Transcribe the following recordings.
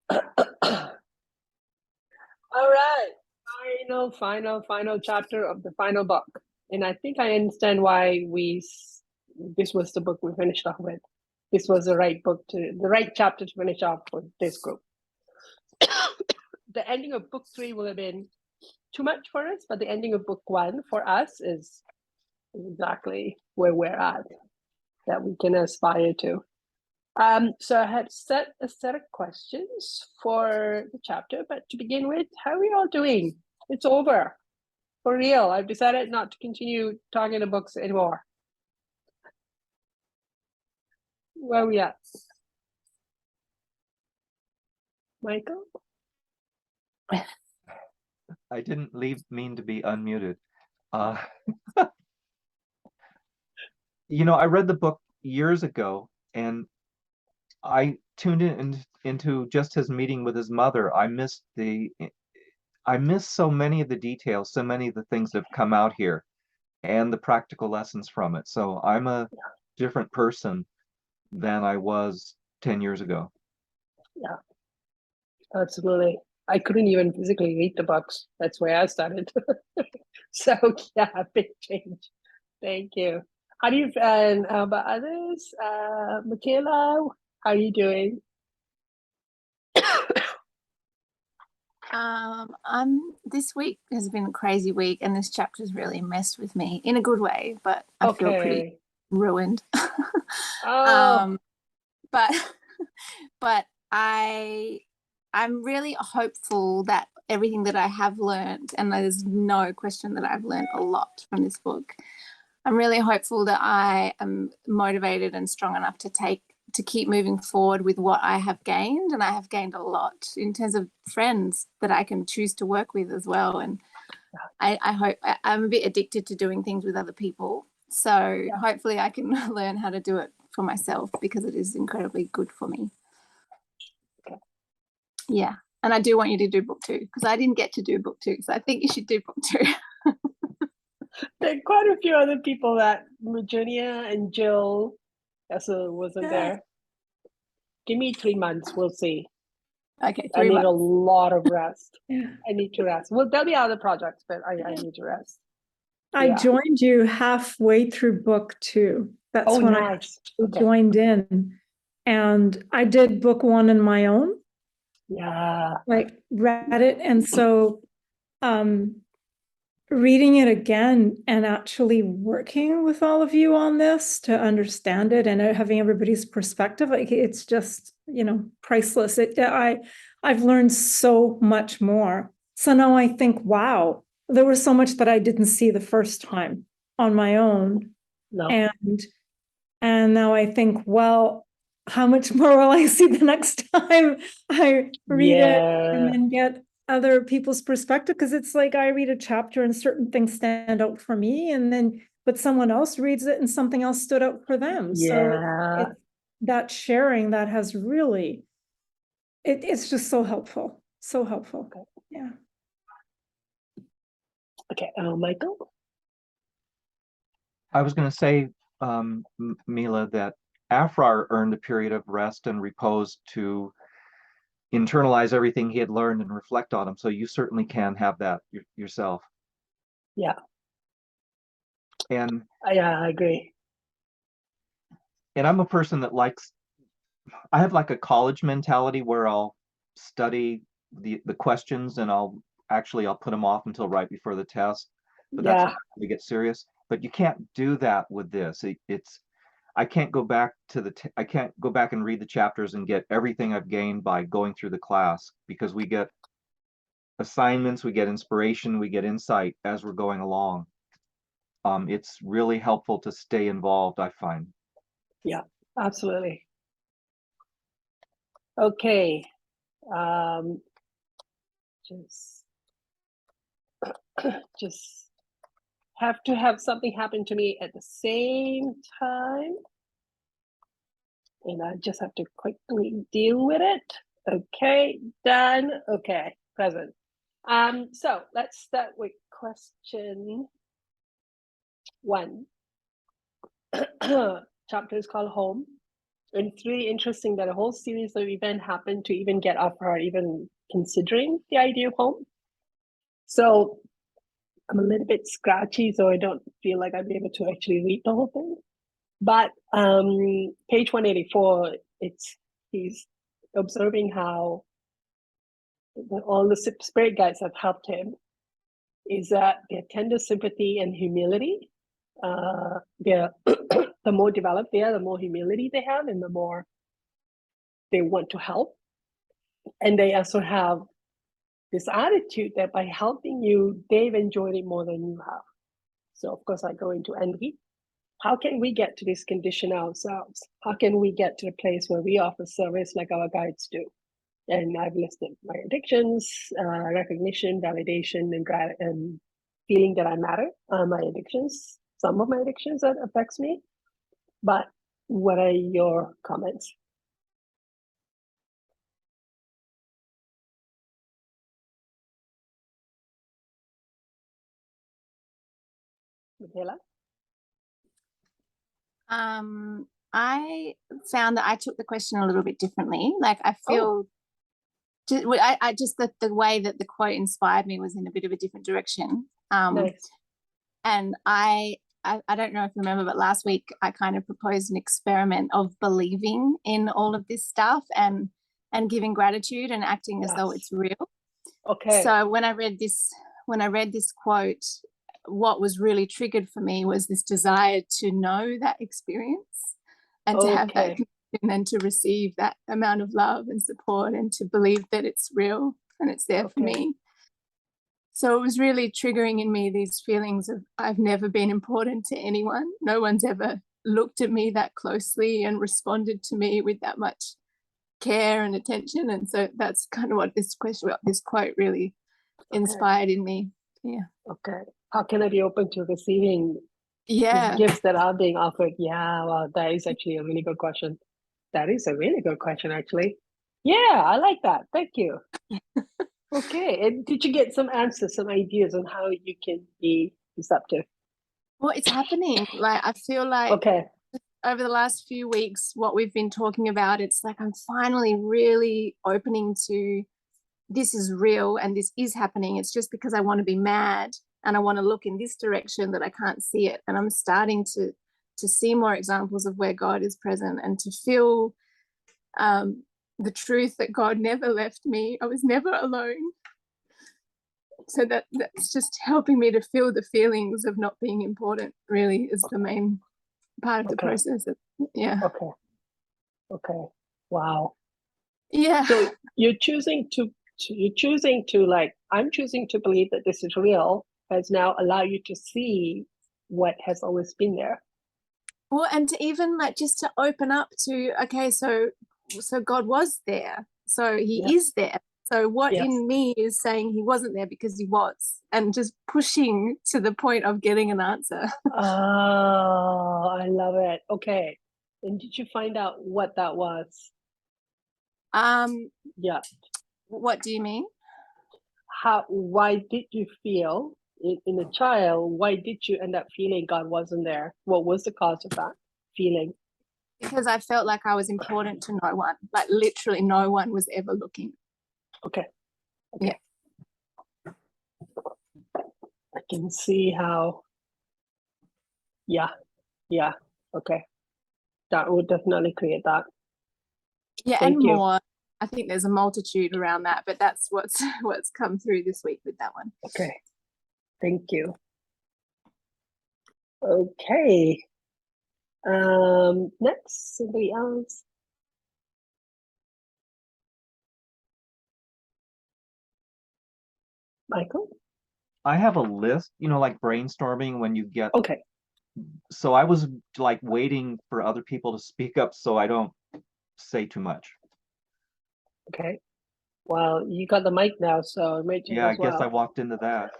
All right. Final chapter of the final book. And I think I understand why this was the book we finished off with. This was the right chapter to finish off for this group. The ending of book 3 will have been too much for us, but the ending of book 1 for us is exactly where we're at, that we can aspire to. So I had set a set of questions for the chapter, but to begin with, how are we all doing? It's over. For real. I've decided not to continue talking to books anymore. Where are we at? Michael? I didn't mean to be unmuted. I read the book years ago, and I tuned into just his meeting with his mother. I missed so many of the details, so many of the things that have come out here, and the practical lessons from it. So I'm a different person than I was 10 years ago. Yeah, absolutely. I couldn't even physically read the books. That's where I started. So yeah, big change. Thank you. How do you and about others? Michaela, how are you doing? This week has been a crazy week, and this chapter's really messed with me in a good way, but I feel pretty ruined. Oh. But I'm really hopeful that everything that I have learned, and there's no question that I've learned a lot from this book, I'm really hopeful that I am motivated and strong enough to keep moving forward with what I have gained. And I have gained a lot in terms of friends that I can choose to work with as well. And I hope I'm a bit addicted to doing things with other people. So hopefully I can learn how to do it for myself, because it is incredibly good for me. Okay. Yeah. And I do want you to do book 2, because I didn't get to do book 2. So I think you should do book 2. There are quite a few other people that Virginia and Jill also wasn't there. Give me 3 months, we'll see. Okay, I 3 need months. a lot of rest. I need to rest. Well, there'll be other projects, but I need to rest. I joined you halfway through book 2. That's when nice. I joined in, and I did book 1 on my own. Yeah. Like read it, and so reading it again and actually working with all of you on this to understand it and having everybody's perspective, like it's just, priceless. I've learned so much more. So now I think, wow, there was so much that I didn't see the first time on my own. No. And now I think, well, how much more will I see the next time I read it and then get other people's perspective? Because it's like I read a chapter and certain things stand out for me, but someone else reads it and something else stood out for them. So that sharing that has really, it's just so helpful. So helpful. Okay. Yeah. Okay, Michael? I was going to say, Mila, that Aphraar earned a period of rest and repose to internalize everything he had learned and reflect on them. So you certainly can have that yourself. Yeah. And I agree. And I'm a person that I have like a college mentality where I'll study the questions and I'll put them off until right before the test. But that's when we get serious. But you can't do that with this. I can't go back and read the chapters and get everything I've gained by going through the class, because we get assignments, we get inspiration, we get insight as we're going along. It's really helpful to stay involved, I find. Yeah, absolutely. Okay. Just have to have something happen to me at the same time. And I just have to quickly deal with it. Okay, done. Okay, present. So let's start with question 1. Chapter is called Home. And it's really interesting that a whole series of events happened to even get Aphraar even considering the idea of home. So I'm a little bit scratchy, so I don't feel like I'll be able to actually read the whole thing. But page 184, he's observing how all the spirit guides have helped him is that their tender sympathy and humility, they're the more developed they are, the more humility they have, and the more they want to help. And they also have this attitude that by helping you, they've enjoyed it more than you have. So of course I go into envy. How can we get to this condition ourselves? How can we get to a place where we offer service like our guides do? And I've listed my addictions, recognition, validation, and feeling that I matter. My addictions, some of my addictions that affects me. But what are your comments? Michaela? I found that I took the question a little bit differently. Like I feel I just the way that the quote inspired me was in a bit of a different direction. Nice. And I don't know if you remember, but last week I kind of proposed an experiment of believing in all of this stuff and giving gratitude and acting as though it's real. Okay. So when I read this quote, what was really triggered for me was this desire to know that experience and to have that connection and to receive that amount of love and support and to believe that it's real and it's there for me. So it was really triggering in me these feelings of I've never been important to anyone. No one's ever looked at me that closely and responded to me with that much care and attention. And so that's kind of what this quote really inspired in me. Yeah. Okay. How can I be open to receiving Yeah. gifts that are being offered? Yeah, well, that is actually a really good question. That is a really good question, actually. Yeah, I like that. Thank you. Okay. And did you get some answers, some ideas on how you can be receptive? Well, it's happening. Like I feel like over the last few weeks, what we've been talking about, it's like I'm finally really opening to this is real and this is happening. It's just because I want to be mad and I want to look in this direction that I can't see it. And I'm starting to see more examples of where God is present and to feel the truth that God never left me. I was never alone. So that's just helping me to feel the feelings of not being important really is the main part of the process. Yeah. Okay. Wow. Yeah. So you're choosing to like, I'm choosing to believe that this is real has now allowed you to see what has always been there. Well, and to even like just to open up to, okay, so God was there. So he is there. So what in me is saying he wasn't there because he was, and just pushing to the point of getting an answer. Oh, I love it. Okay. And did you find out what that was? Yeah. What do you mean? Why did you feel in a child, why did you end up feeling God wasn't there? What was the cause of that feeling? Because I felt like I was important to no one, like literally no one was ever looking. Okay. Yeah. I can see how, yeah. Okay. That would definitely create that. Yeah, Thank you. more. I think there's a multitude around that, but that's what's come through this week with that one. Okay. Thank you. Okay. Next, somebody else. Michael? I have a list, like brainstorming when you get. Okay. So I was like waiting for other people to speak up so I don't say too much. Okay. Well, you got the mic now, so Rachel Yeah, I as well. guess I walked into that.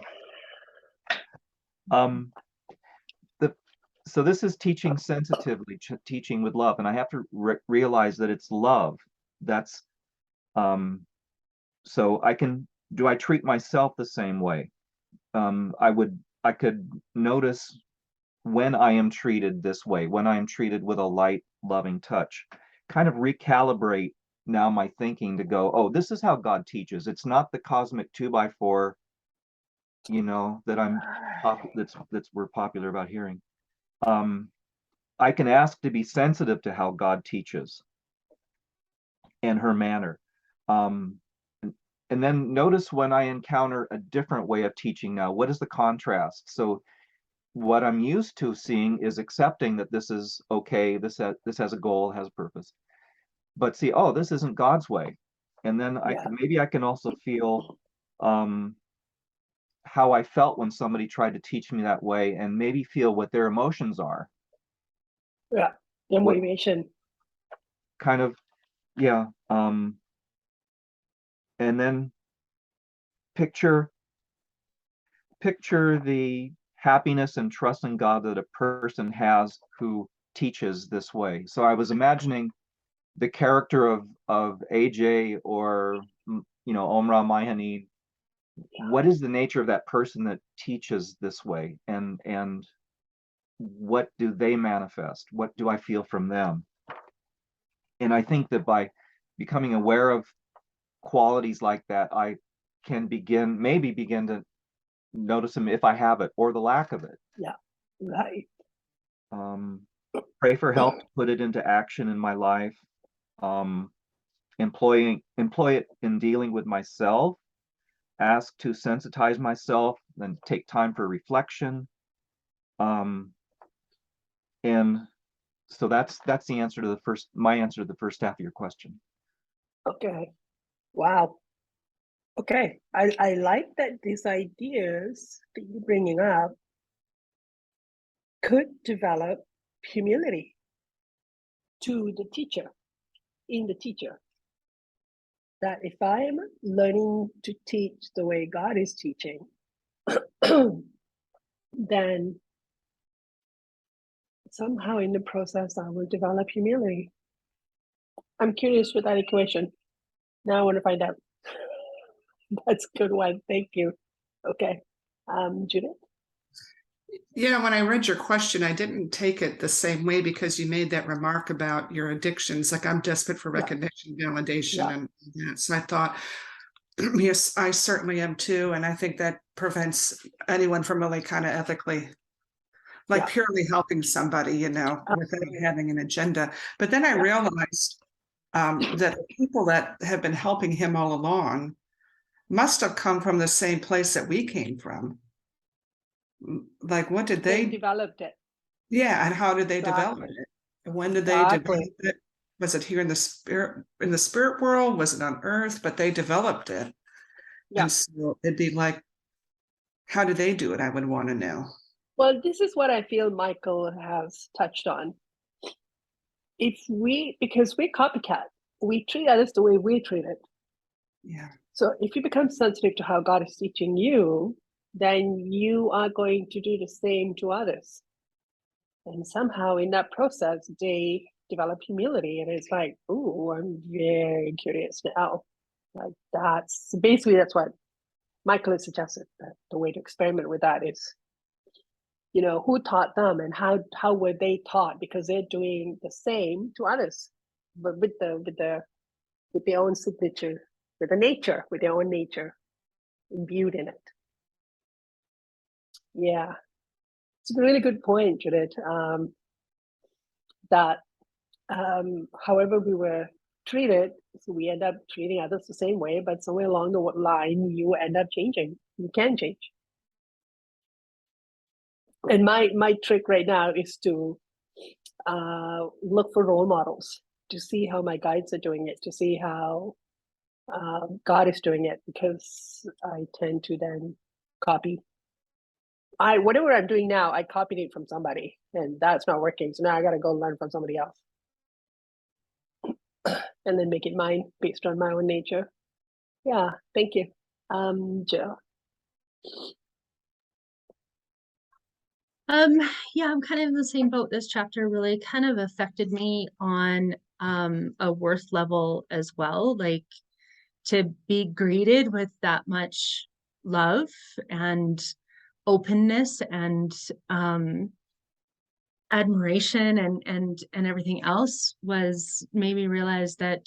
So this is teaching sensitively, teaching with love, and I have to realize that it's love. That's so do I treat myself the same way? I could notice when I am treated this way, when I am treated with a light, loving touch. kind of recalibrate now my thinking to go, oh, this is how God teaches. It's not the cosmic 2x4, that that's we're popular about hearing. I can ask to be sensitive to how God teaches and her manner. And then notice when I encounter a different way of teaching now, what is the contrast? So what I'm used to seeing is accepting that this is okay, this has a goal, has a purpose. But see, oh, this isn't God's way. And then maybe I can also feel how I felt when somebody tried to teach me that way, and maybe feel what their emotions are. Yeah, the motivation. Kind of, yeah. And then picture the happiness and trust in God that a person has who teaches this way. So I was imagining the character of AJ or Omra Mayani. What is the nature of that person that teaches this way, and what do they manifest? What do I feel from them? And I think that by becoming aware of qualities like that, I can begin to notice them if I have it or the lack of it. Yeah, right. Pray for help to put it into action in my life. Employ it in dealing with myself. Ask to sensitize myself, then take time for reflection. And so that's the answer to my answer to the first half of your question. Okay. Wow. Okay. I like that these ideas that you're bringing up could develop humility to the teacher, in the teacher. That if I'm learning to teach the way God is teaching, then somehow in the process I will develop humility. I'm curious with that equation. Now I want to find out. That's a good one. Thank you. Okay. Judith? Yeah, when I read your question, I didn't take it the same way because you made that remark about your addictions. Like, I'm desperate for recognition, validation, and that. So I thought, yes, I certainly am too. And I think that prevents anyone from really kind of ethically, like purely helping somebody, without having an agenda. But then I realized that the people that have been helping him all along must have come from the same place that we came from. Like, what did They developed it. Yeah, and how did they develop it? And when did they develop it? Was it here in the spirit world? Was it on Earth? But they developed it. Yeah. And so it'd be like, how do they do it? I would want to know. Well, this is what I feel Michael has touched on. Because we're copycat, we treat others the way we treat it. Yeah. So if you become sensitive to how God is teaching you, then you are going to do the same to others. And somehow in that process, they develop humility. And it's like, oh, I'm very curious now. Like that's what Michael has suggested, that the way to experiment with that is, who taught them and how were they taught? Because they're doing the same to others, but with their own signature, with their own nature imbued in it. Yeah. It's a really good point, Judith, that however we were treated, so we end up treating others the same way, but somewhere along the line, you end up changing. You can change. And my trick right now is to look for role models, to see how my guides are doing it, to see how God is doing it, because I tend to then copy. Whatever I'm doing now, I copied it from somebody, and that's not working. So now I got to go learn from somebody else, and then make it mine based on my own nature. Yeah, thank you, Jill. Yeah, I'm kind of in the same boat. This chapter really kind of affected me on a worth level as well. Like, to be greeted with that much love and openness and admiration and everything else was made me realize that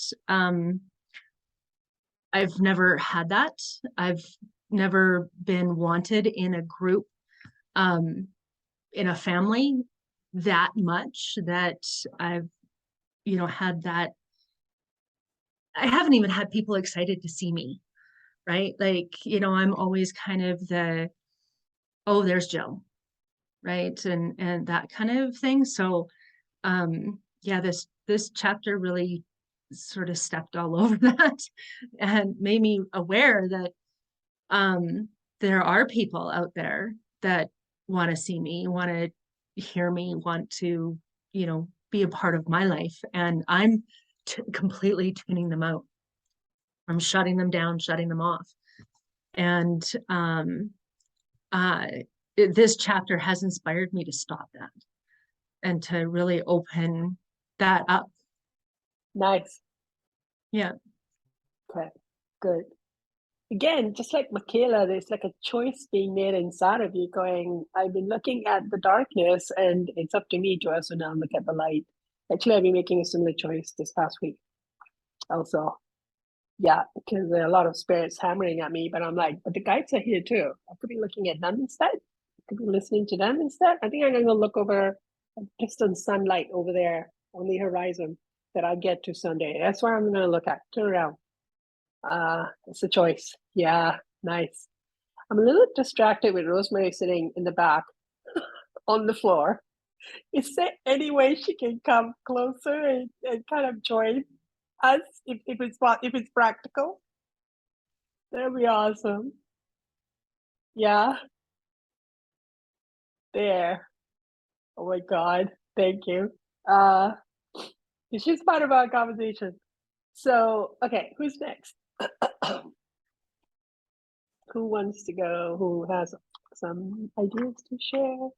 I've never had that. I've never been wanted in a group, in a family that much, that I've, had that. I haven't even had people excited to see me, right? Like, I'm always kind of oh, there's Jill, right? And that kind of thing. So, yeah, this chapter really sort of stepped all over that and made me aware that there are people out there that want to see me, want to hear me, want to, be a part of my life. And I'm completely tuning them out. I'm shutting them down, shutting them off. And this chapter has inspired me to stop that and to really open that up. Nice. Yeah. Okay, good. Again, just like Michaela, there's like a choice being made inside of you going, I've been looking at the darkness and it's up to me to also now look at the light. Actually, I've been making a similar choice this past week also. Yeah, because there are a lot of spirits hammering at me, but I'm like, but the guides are here too. I could be looking at them instead. I could be listening to them instead. I think I'm going to look over a distant sunlight over there on the horizon that I get to Sunday. That's where I'm going to look at. Turn around. It's a choice. Yeah, nice. I'm a little distracted with Rosemary sitting in the back on the floor. Is there any way she can come closer and kind of join us if it's practical? That'd be awesome. Yeah. There. Oh my God. Thank you. She's part of our conversation. So, okay, who's next? Who wants to go? Who has some ideas to share?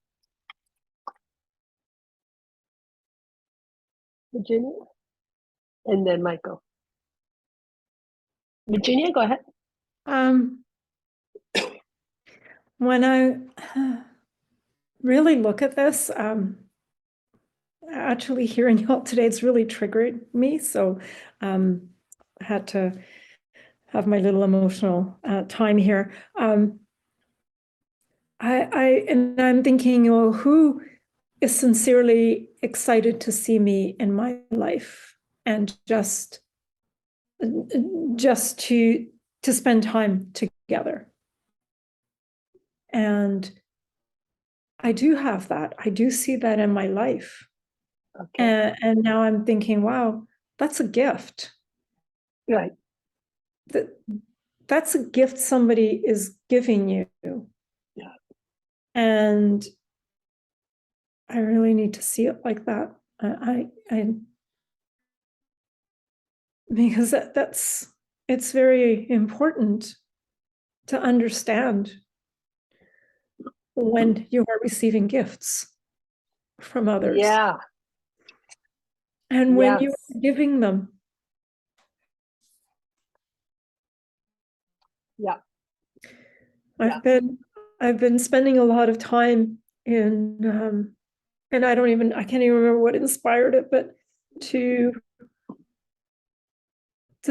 Virginia? And then Michael. Virginia, go ahead. When I really look at this, actually hearing y'all today, it's really triggered me. So I had to have my little emotional time here. I'm thinking, well, who is sincerely excited to see me in my life and just to spend time together. And I do have that. I do see that in my life. Okay. And now I'm thinking, wow, that's a gift. Right. That's a gift somebody is giving you. Yeah. And I really need to see it like that. Because it's very important to understand when you are receiving gifts from others. Yeah. And when Yes. you are giving them. Yeah. I've been spending a lot of time in and I can't even remember what inspired it, but to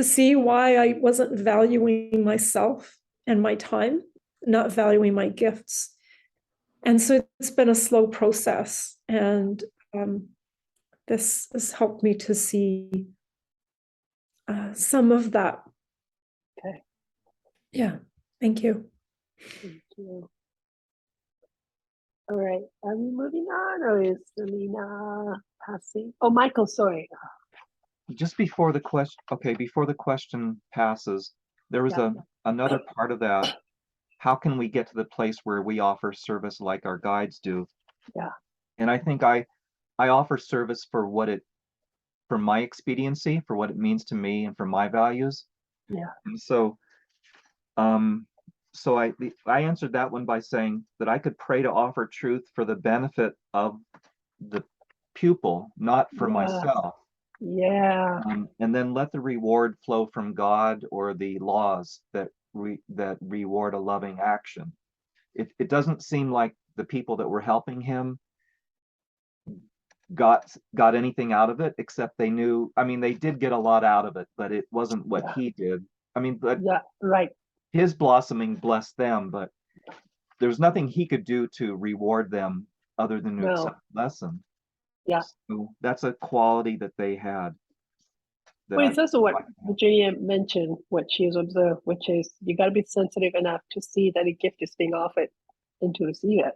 see why I wasn't valuing myself and my time, not valuing my gifts. And so it's been a slow process. And this has helped me to see some of that. Okay. Yeah. Thank you. Thank you. All right. Are we moving on or is Selena passing? Oh, Michael, sorry. Just before the question passes, there was another part of that. How can we get to the place where we offer service like our guides do? Yeah. And I think I offer service for my expediency, for what it means to me and for my values. Yeah. And so I answered that one by saying that I could pray to offer truth for the benefit of the pupil, not for myself. Yeah. And then let the reward flow from God or the laws that reward a loving action. It doesn't seem like the people that were helping him got anything out of it, except they knew, I mean, they did get a lot out of it, but it wasn't what he did. I mean, but Yeah, right. his blossoming blessed them, but there's nothing he could do to reward them other than to No. accept the lesson. Yeah. So that's a quality that they had. Well, it's also what Virginia mentioned, what she has observed, which is you got to be sensitive enough to see that a gift is being offered and to receive it.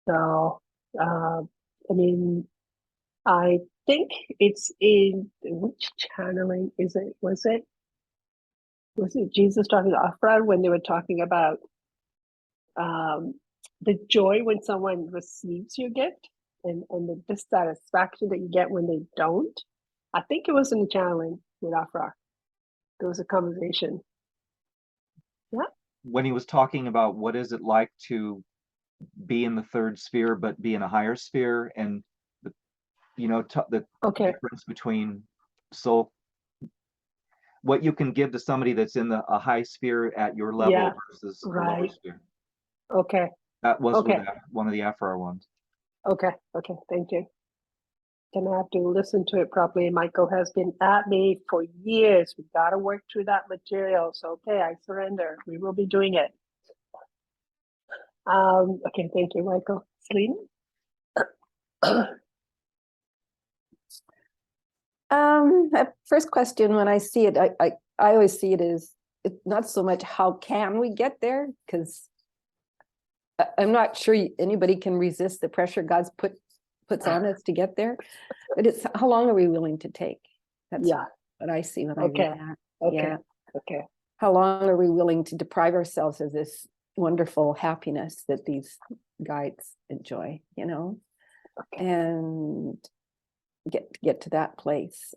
So, I mean, I think it's in which channeling is it? Was it Jesus talking to Aphraar when they were talking about the joy when someone receives your gift and the dissatisfaction that you get when they don't? I think it was in the channeling with Aphraar. There was a conversation. Yeah. When he was talking about what is it like to be in the third sphere but be in a higher sphere, and the the Okay. difference between what you can give to somebody that's in a high sphere at your level Yeah, versus a lower right. sphere. Okay. That was Okay. with one of the Aphraar ones. Okay. Okay. Thank you. Gonna have to listen to it properly. Michael has been at me for years. We got to work through that material. So, okay, I surrender. We will be doing it. Okay. Thank you, Michael. Celine? First question, when I see it, I always see it as not so much how can we get there, because I'm not sure anybody can resist the pressure God's puts on us to get there, but it's how long are we willing to take? That's Yeah. what I see when I Okay. read that. Okay. Yeah. Okay. How long are we willing to deprive ourselves of this wonderful happiness that these guides enjoy, Okay. and get to that place.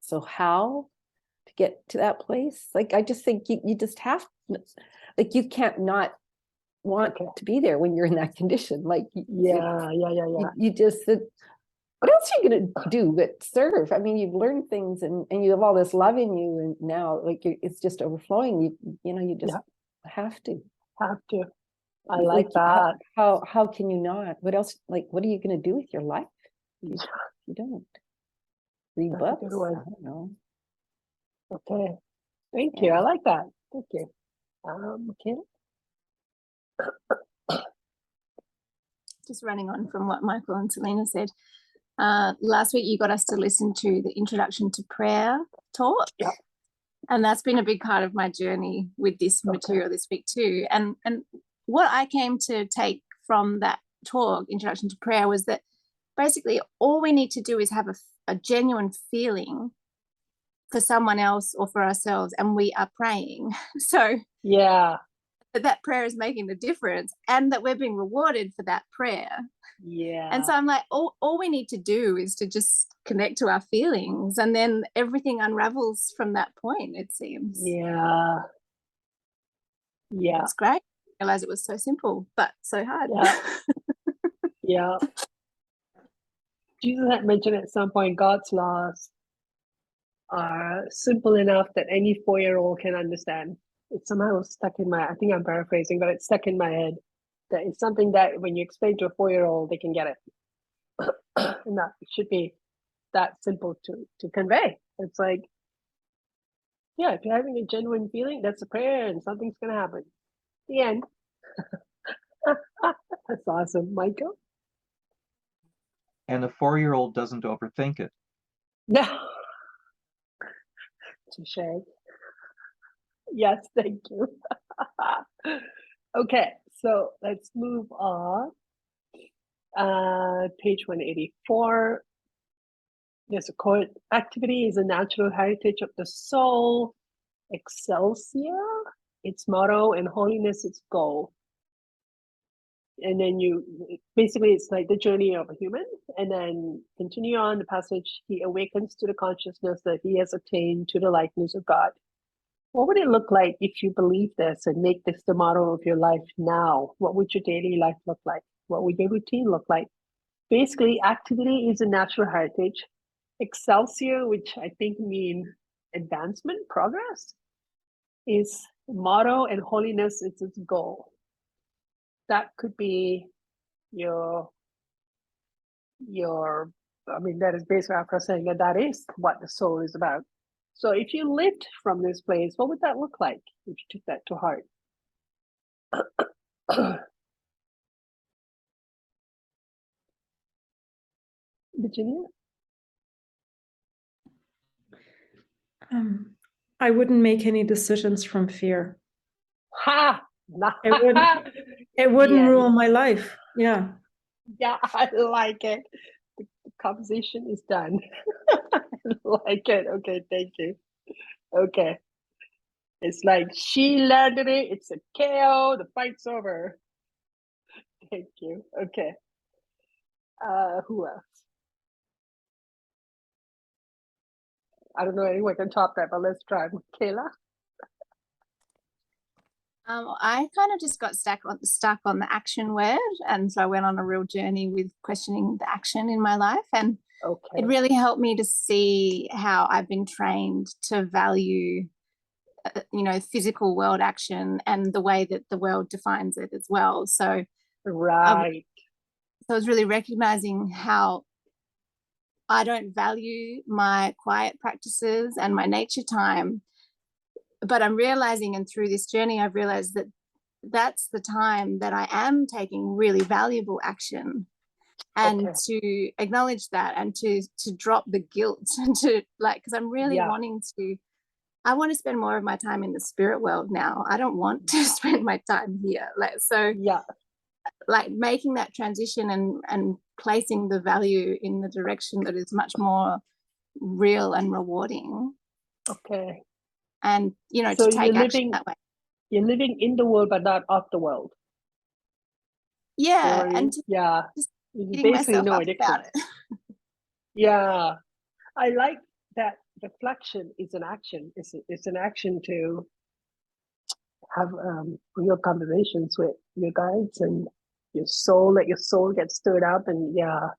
So how to get to that place? Like, I just think you just have, like, you can't not want Okay. to be there when you're in that condition. Like, Yeah. you just, what else are you going to do but serve? I mean, you've learned things and you have all this love in you, and now it's just overflowing. You just have to. Have to. I like that. How can you not? What else? Like, what are you going to do with your life? You don't read That's a books. good one. I don't know. Okay. Thank you. I like that. Thank you. Okay. Just running on from what Michael and Selena said. Last week, you got us to listen to the Introduction to Prayer talk. Yep. And that's been a big part of my journey with this material this week too. And what I came to take from that talk, Introduction to Prayer, was that basically all we need to do is have a genuine feeling for someone else or for ourselves, and we are praying. So Yeah. that prayer is making the difference, and that we're being rewarded for that prayer. Yeah. And so I'm like, all we need to do is to just connect to our feelings, and then everything unravels from that point, it seems. Yeah. Yeah. It's great. I realized it was so simple, but so hard. Yeah. Yeah. Jesus had mentioned at some point God's laws are simple enough that any 4-year-old can understand. It somehow stuck in I think I'm paraphrasing, but it's stuck in my head. That it's something that when you explain to a 4-year-old, they can get it. And that it should be that simple to convey. It's like, yeah, if you're having a genuine feeling, that's a prayer and something's going to happen. The end. That's awesome, Michael. And the 4-year-old doesn't overthink it. No. Touché. Yes, thank you. Okay, so let's move on. Page 184. There's a quote: activity is a natural heritage of the soul. Excelsior, its motto, and holiness, its goal. And then basically it's like the journey of a human, and then continue on the passage. He awakens to the consciousness that he has attained to the likeness of God. What would it look like if you believe this and make this the motto of your life now? What would your daily life look like? What would your routine look like? Basically, activity is a natural heritage. Excelsior, which I think mean advancement, progress, is motto, and holiness is its goal. That could be your, I mean, that is basically Aphraar saying that is what the soul is about. So if you lived from this place, what would that look like if you took that to heart? Virginia? I wouldn't make any decisions from fear. Ha! It wouldn't Yes. rule my life. Yeah. Yeah, I like it. The conversation is done. I like it. Okay, thank you. Okay. It's like she landed it. It's a KO. The fight's over. Thank you. Okay. Who else? I don't know anyone can top that, but let's try. Kayla? I kind of just got stuck on the action word, and so I went on a real journey with questioning the action in my life, and Okay. it really helped me to see how I've been trained to value, physical world action and the way that the world defines it as well. So, Right. so I was really recognizing how I don't value my quiet practices and my nature time. But I'm realizing, and through this journey, I've realized that that's the time that I am taking really valuable action, and Okay. to acknowledge that and to drop the guilt and to because I'm really Yeah. I want to spend more of my time in the spirit world now. I don't want to spend my time here. Yeah. Making that transition and placing the value in the direction that is much more real and rewarding. Okay. And, So to take action that way. You're living in the world, but not of the world. Yeah. You know what I mean? And to Yeah. just You getting basically myself no up addiction. about it. Yeah. I like that reflection is an action. It's an action to have real conversations with your guides and your soul, let your soul get stirred up. And yeah.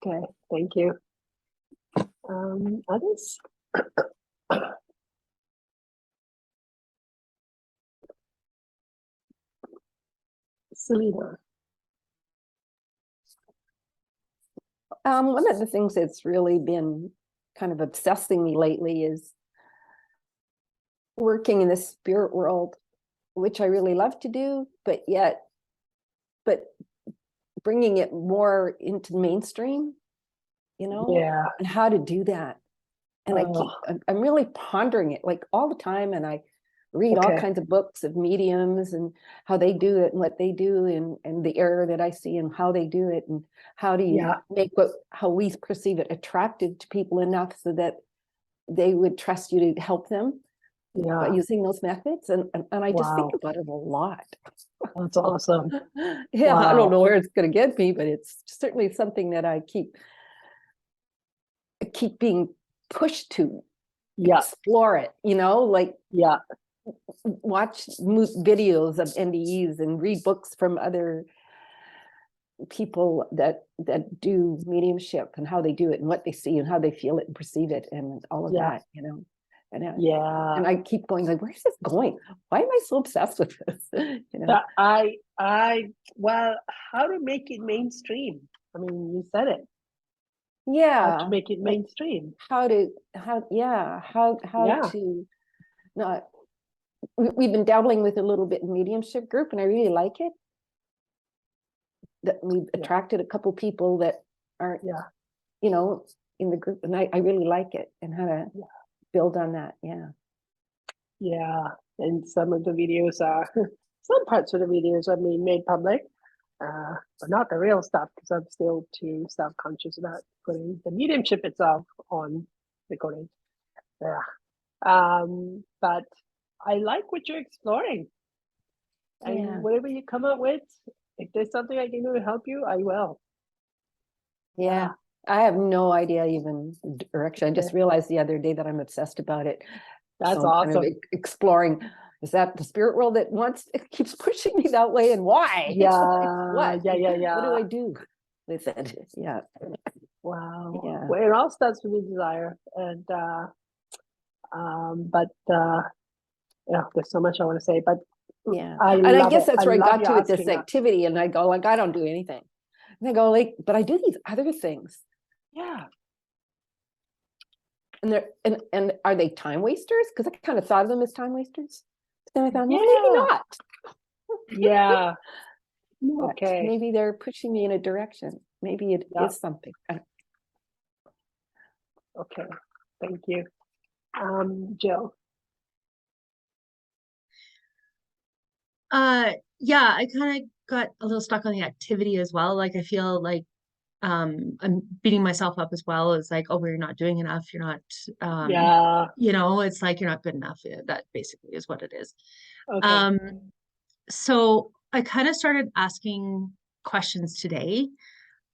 Okay. Thank you. Others? Selena. One of the things that's really been kind of obsessing me lately is working in the spirit world, which I really love to do, but bringing it more into mainstream, Yeah. and how to do that. And I'm really pondering it like all the time. And I read all Okay. kinds of books of mediums and how they do it and what they do and the error that I see and how they do it. And how do you Yeah. make how we perceive it attractive to people enough so that they would trust you to help them by Yeah. using those methods. And I just think Wow. about it a lot. That's awesome. Yeah, I Wow. don't know where it's going to get me, but it's certainly something that I keep being pushed to Yeah. explore it, Yeah. watch videos of NDEs and read books from other people that do mediumship and how they do it and what they see and how they feel it and perceive it and all of Yeah. that, and Yeah. and I keep going like, where's this going? Why am I so obsessed with this? But well, how to make it mainstream? I mean, you said it. How Yeah, to make it like mainstream? how to not. We've been dabbling with a little bit in mediumship group, and I really like it. That we've attracted a couple people that aren't, in the group, and I really like it and how to build on that. Yeah. And some of the videos are some parts of the videos are being made public, but not the real stuff because I'm still too self-conscious about putting the mediumship itself on recording. Yeah. But I like what you're exploring. And whatever you come up with, if there's something I can do to help you, I will. Yeah. I have no idea even the direction. I just realized the other day that I'm obsessed about it. That's So I'm kind of awesome. exploring, is that the spirit world that it keeps pushing me that way, and why? Yeah. What? Yeah. What do I do with it? Yeah. Wow. Yeah. Well, it all starts with desire. And there's so much I want to say, but Yeah. I And I love guess it. that's where I love got you to with this asking us. activity, and I go like, I don't do anything. And I go like, but I do these other things. Yeah. And they're and are they time wasters? Because I kind of thought of them as time wasters. But then I thought, well, maybe Yeah. not. Yeah. Not. Okay. Maybe they're pushing me in a direction. Maybe it Yeah. is something. Okay. Thank you. Jill. Yeah, I kind of got a little stuck on the activity as well. Like I feel like I'm beating myself up as well. It's like, oh, well, you're not doing enough. You're not Yeah. you know, it's like you're not good enough. That basically is what it is. Okay. So I kind of started asking questions today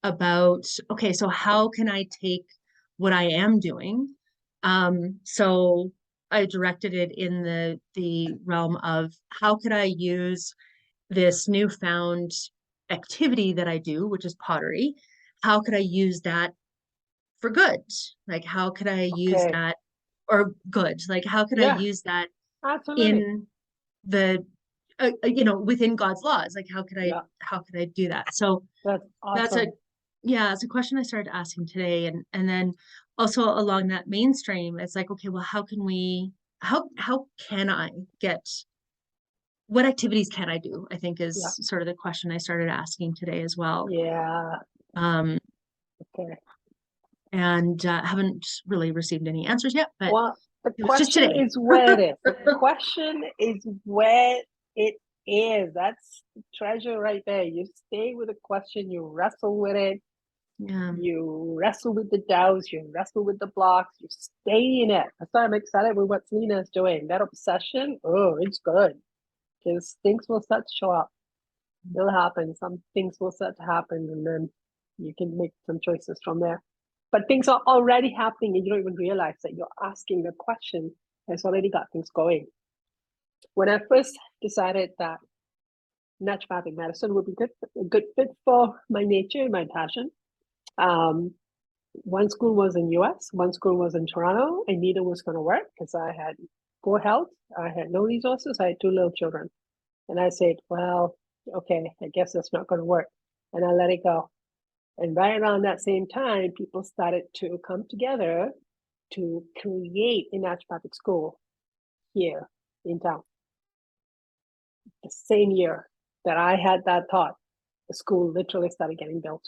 about, okay, so how can I take what I am doing? So I directed it in the realm of how could I use this newfound activity that I do, which is pottery. How could I use that for good? Like, how could I use Okay. that or good? Like, how could I Yeah. use that Absolutely. in the, you know, within God's laws? Like, how could Yeah. I do that? So That's that's awesome. yeah, it's a question I started asking today. And then also along that mainstream, it's like, okay, well, how can I get, what activities can I do? I think Yeah. is sort of the question I started asking today as well. Yeah. Um, Okay. and haven't really received any answers yet, but Well, the it was just question today. is where it is. The question is where it is. That's the treasure right there. You stay with the question, you wrestle with it, Yeah. you wrestle with the doubts, you wrestle with the blocks, you stay in it. That's why I'm excited with what Selena is doing. That obsession, oh, it's good. Because things will start to show up. It'll happen. Some things will start to happen, and then you can make some choices from there. But things are already happening, and you don't even realize that you're asking the question has already got things going. When I first decided that naturopathic medicine would be a good fit for my nature and my passion, one school was in US, one school was in Toronto, and neither was going to work because I had poor health, I had no resources, I had 2 little children. And I said, well, okay, I guess that's not going to work. And I let it go. And right around that same time, people started to come together to create a naturopathic school here in town. The same year that I had that thought, the school literally started getting built.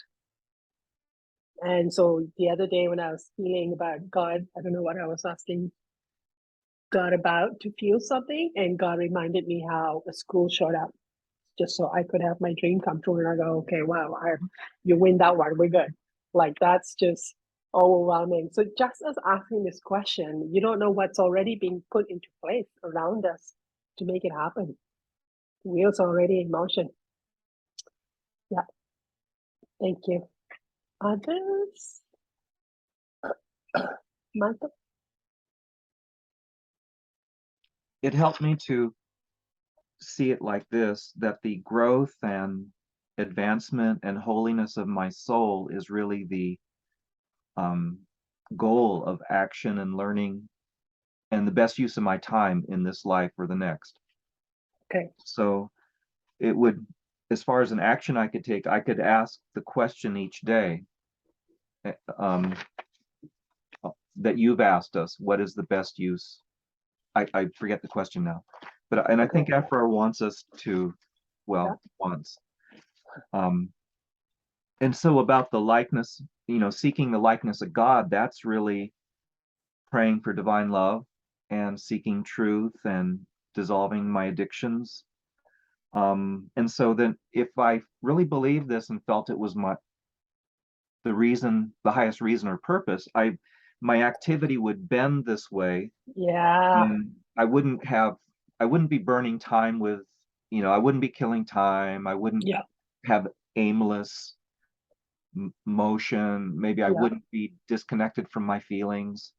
And so the other day when I was feeling about God, I don't know what I was asking God about to feel something, and God reminded me how a school showed up just so I could have my dream come true. And I go, okay, wow, you win that one, we're good. Like that's just overwhelming. So just as asking this question, you don't know what's already being put into place around us to make it happen. The wheels are already in motion. Yeah. Thank you. Others? Michael? It helped me to see it like this, that the growth and advancement and holiness of my soul is really the goal of action and learning and the best use of my time in this life or the next. Okay. So it would, as far as an action I could take, I could ask the question each day that you've asked us, what is the best use? I forget the question now, but and I think Aphraar wants us to, well, wants. And so about the likeness, seeking the likeness of God, that's really praying for divine love and seeking truth and dissolving my addictions. And so then if I really believed this and felt it was the highest reason or purpose, my activity would bend this way. Yeah. And I wouldn't be burning time with, I wouldn't be killing time. I wouldn't have aimless motion. Maybe I wouldn't be disconnected from my feelings.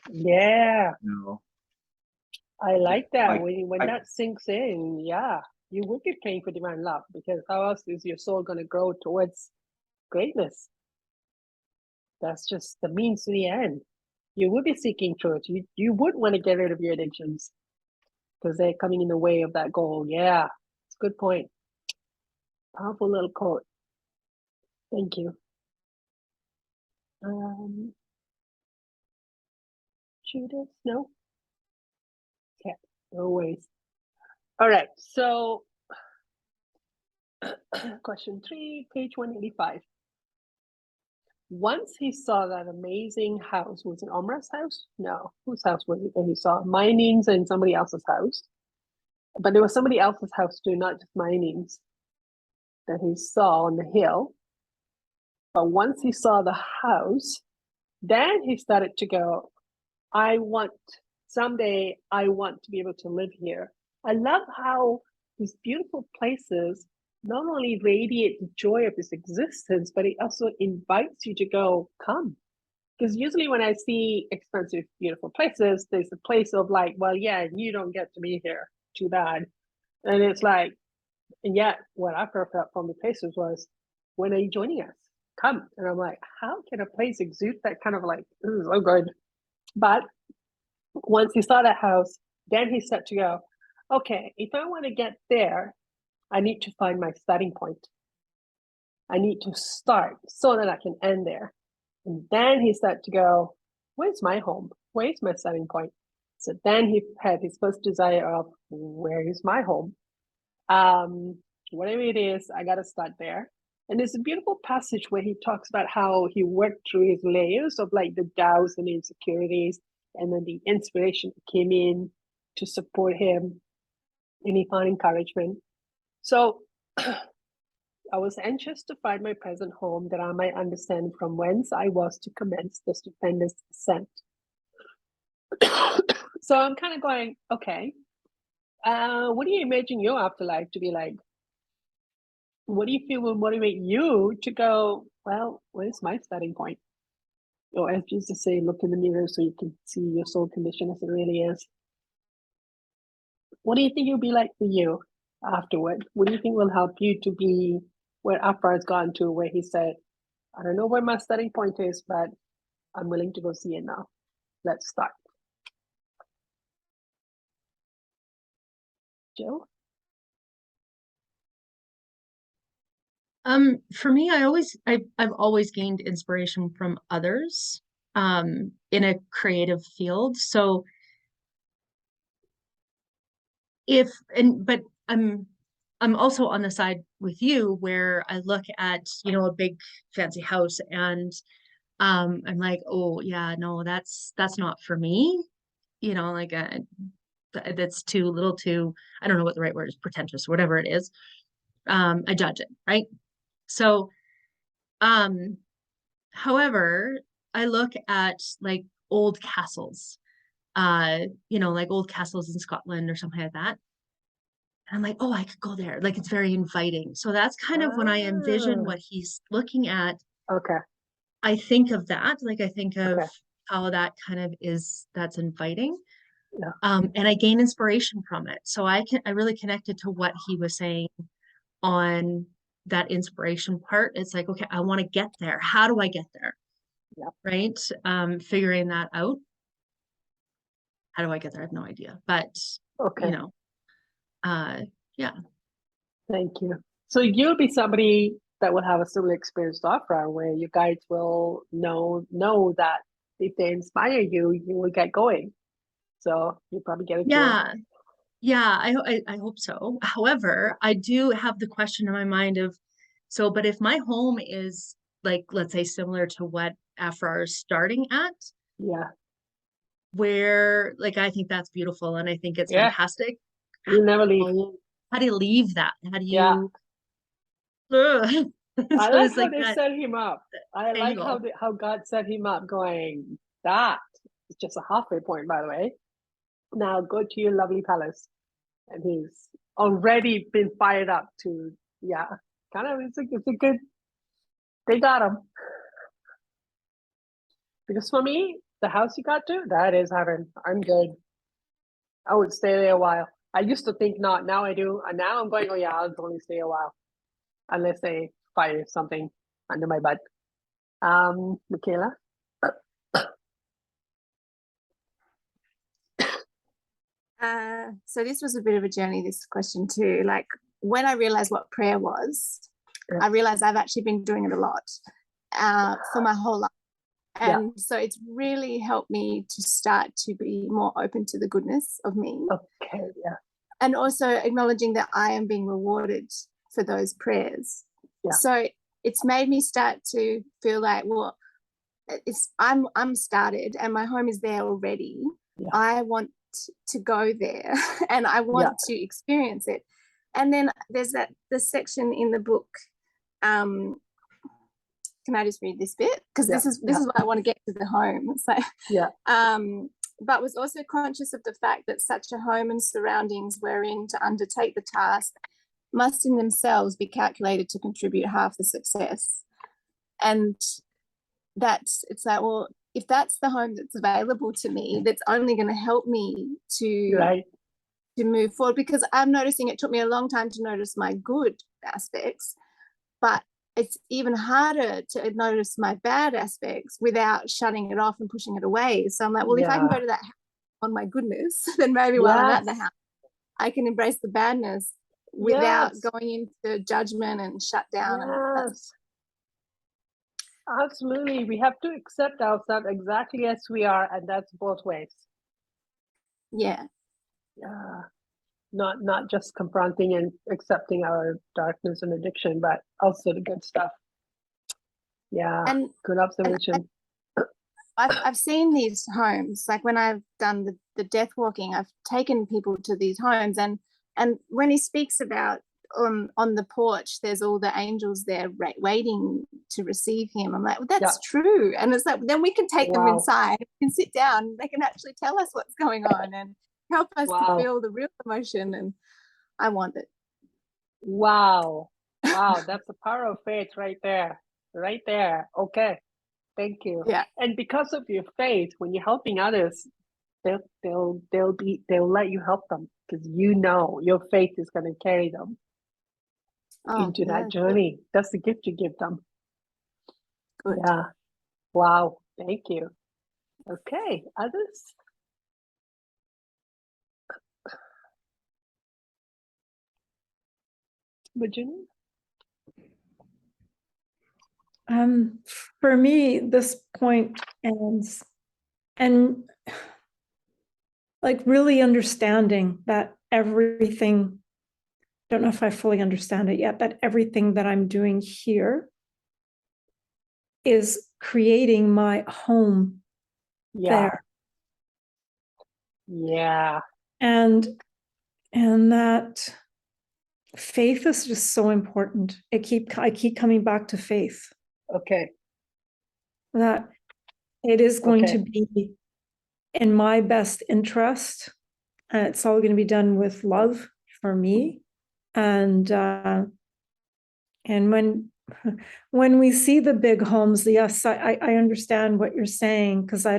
Yeah. I like that. Like, When that sinks in, you would be praying for divine love, because how else is your soul going to grow towards greatness? That's just the means to the end. You would be seeking truth. You would want to get rid of your addictions because they're coming in the way of that goal. Yeah, it's a good point. Powerful little quote. Thank you. Judith, no? Okay, no worries. All right, so question 3, page 185. Once he saw that amazing house, was it Omra's house? No, whose house was it that he saw? Mining's and somebody else's house. But there was somebody else's house too, not just Mining's, that he saw on the hill. But once he saw the house, then he started to go, someday I want to be able to live here. I love how these beautiful places not only radiate the joy of its existence, but it also invites you to go, come. Because usually when I see expensive, beautiful places, there's a place of like, well, yeah, you don't get to be here. Too bad. And it's like, and yet what I felt from the places was, when are you joining us? Come. And I'm like, how can a place exude that kind of like, this is so good. But once he saw that house, then he said to go, okay, if I want to get there, I need to find my starting point. I need to start so that I can end there. And then he started to go, where's my home? Where's my starting point? So then he had his first desire of, where is my home? Whatever it is, I got to start there. And there's a beautiful passage where he talks about how he worked through his layers of like the doubts and insecurities, and then the inspiration came in to support him, and he found encouragement. So I was anxious to find my present home, that I might understand from whence I was to commence the stupendous ascent. So I'm kind of going, okay, what do you imagine your afterlife to be like? What do you feel will motivate you to go, well, where's my starting point? Or as Jesus say, look in the mirror so you can see your soul condition as it really is. What do you think it'll be like for you afterward? What do you think will help you to be where Aphraar has gone to, where he said, I don't know where my starting point is, but I'm willing to go see it now. Let's start. Jill? For me, I've always gained inspiration from others, in a creative field. So but I'm also on the side with you where I look at, a big fancy house and I'm like, oh yeah, no, that's not for me. Like that's too little, too, I don't know what the right word is, pretentious, whatever it is. I judge it, right? So, however, I look at like old castles, like old castles in Scotland or something like that. And I'm like, oh, I could go there. Like it's very inviting. So that's kind of when I envision what he's looking at. Okay. I think of that. Like I think of Okay. how that kind of that's inviting. Yeah. And I gain inspiration from it. So I really connected to what he was saying on that inspiration part. It's like, okay, I want to get there. How do I get there? Yeah. Right. Figuring that out. How do I get there? I have no idea. But Okay. Yeah. Thank you. So you'll be somebody that will have a similar experience to Aphraar, where you guys will know that if they inspire you, you will get going. So you probably get it. Yeah, I hope so. However, I do have the question in my mind of, but if my home is like, let's say similar to what Aphraar is starting at, Yeah, where like I think that's beautiful and I think it's Yeah. fantastic. You'll never leave. How do you leave that? How do Yeah. you? Ugh. I So like it's how like they that set him up. I like angle. how God set him up, going, that is just a halfway point, by the way. Now go to your lovely palace. And he's already been fired up to, yeah, kind of, it's a good, they got him. Because for me, the house you got to, that is heaven. I'm good. I would stay there a while. I used to think not, now I do. And now I'm going, oh yeah, I'll only stay a while. Unless they fire something under my butt. Michaela? So this was a bit of a journey, this question too. Like when I realized what prayer was, I realized I've actually been doing it a lot for my whole life. And so it's really helped me to start to be more open to the goodness of me. Okay, yeah. And also acknowledging that I am being rewarded for those prayers. Yeah. So it's made me start to feel like, well, I'm started and my home is there already. Yeah. I want to go there and I want to experience it. And then there's the section in the book. Can I just read this bit? Because this is why I want to get to the home. So but was also conscious of the fact that such a home and surroundings wherein to undertake the task must in themselves be calculated to contribute half the success. And it's like, well, if that's the home that's available to me, that's only going to help me to move forward, because I'm noticing it took me a long time to notice my good aspects, but it's even harder to notice my bad aspects without shutting it off and pushing it away. So I'm like, well, if I can go to that house on my goodness, then maybe while I'm at the house, I can embrace the badness without going into judgment and shut down. Absolutely. We have to accept ourselves exactly as we are, and that's both ways. Yeah. Not just confronting and accepting our darkness and addiction, but also the good stuff. Yeah. And good observation. I've seen these homes, like when I've done the death walking, I've taken people to these homes, and when he speaks about on the porch, there's all the angels there waiting to receive him. I'm like, well, that's true. And it's like, then we can take them inside, we can sit down, they can actually tell us what's going on and help us to feel the real emotion. And I want it. Wow. That's the power of faith right there. Okay, thank you. And because of your faith, when you're helping others, they'll let you help them, because you know your faith is going to carry them into that journey. That's the gift you give them. Good. Yeah. Wow. Thank you. Okay. Others? Virginia? For me, this point ends, and like really understanding that everything, don't know if I fully understand it yet, that everything that I'm doing here is creating my home there. Yeah. And that faith is just so important. I keep coming back to faith. Okay. That it is going to be in my best interest, and it's all going to be done with love for me. And when we see the big homes, yes, I understand what you're saying, because I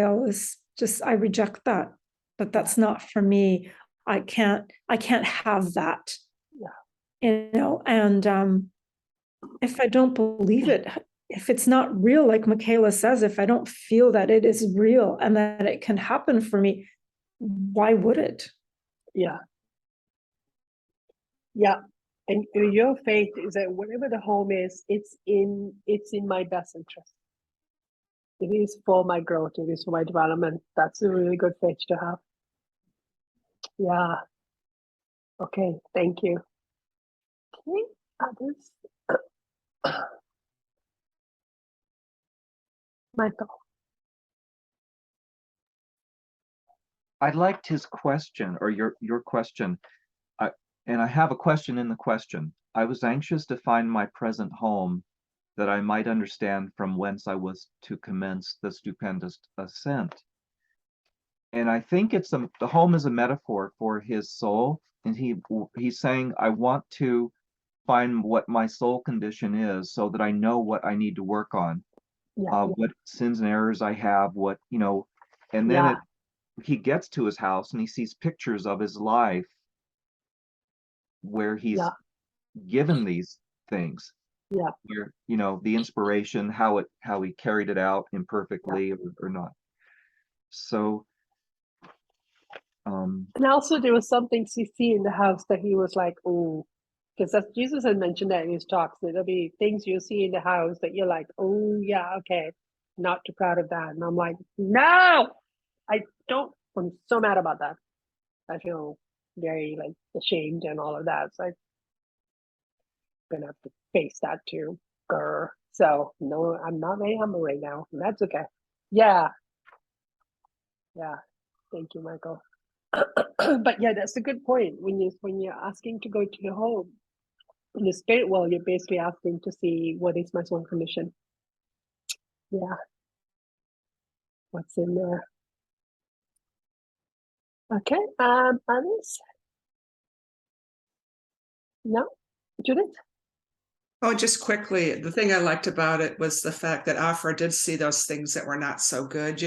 always I reject that. But that's not for me. I can't have that. And if I don't believe it, if it's not real, like Michaela says, if I don't feel that it is real and that it can happen for me, why would it? Yeah. And your faith is that whatever the home is, it's in my best interest. It is for my growth. It is for my development. That's a really good faith to have. Yeah. Okay. Thank you. Okay. Others? Michael. I liked his question, or your question. And I have a question in the question. I was anxious to find my present home, that I might understand from whence I was to commence the stupendous ascent. And I think the home is a metaphor for his soul. And he's saying, I want to find what my soul condition is, so that I know what I need to work on, what sins and errors I have, and then he gets to his house and he sees pictures of his life where he's given these things, where the inspiration, how he carried it out imperfectly or not. So and also there was something CC in the house that he was like, oh, Because as Jesus had mentioned that in his talks, that there'll be things you'll see in the house that you're like, oh yeah, okay, not too proud of that. And I'm like, no, I don't. I'm so mad about that. I feel very like ashamed and all of that. So I'm gonna have to face that too. Grr. So no, I'm not very humble right now. And that's okay. Yeah. Yeah. Thank you, Michael. But yeah, that's a good point. When you're asking to go to your home in the spirit world, you're basically asking to see what is my soul commission. Yeah. What's in there? Okay. Alice? No? Judith? Oh, just quickly, the thing I liked about it was the fact that Aphraar did see those things that were not so good,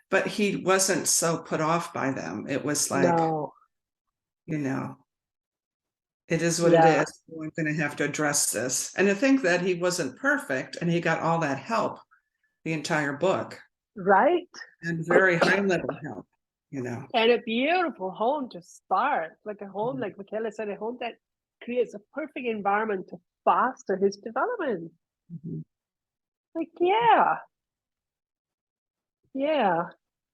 but he wasn't so put off by them. It was like, No. It is what Yeah. it is. I'm going to have to address this. And to think that he wasn't perfect and he got all that help, the entire book, Right? and very high level help, And a beautiful home to start. Like a home, like Michaela said, a home that creates a perfect environment to foster his development. Mhm. Like, yeah. Yeah.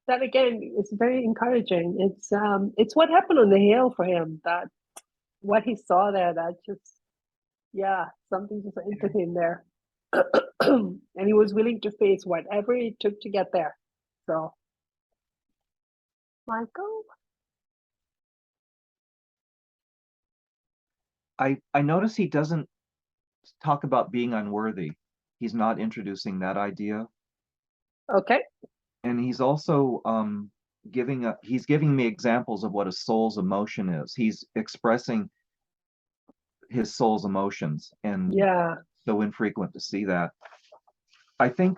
That again is very encouraging. It's what happened on the hill for him, that what he saw there, that just, yeah, something just entered him there. And he was willing to face whatever it took to get there. So, Michael? I notice he doesn't talk about being unworthy. He's not introducing that idea. Okay. And he's also he's giving me examples of what a soul's emotion is. He's expressing his soul's emotions, and Yeah. so infrequent to see that. I think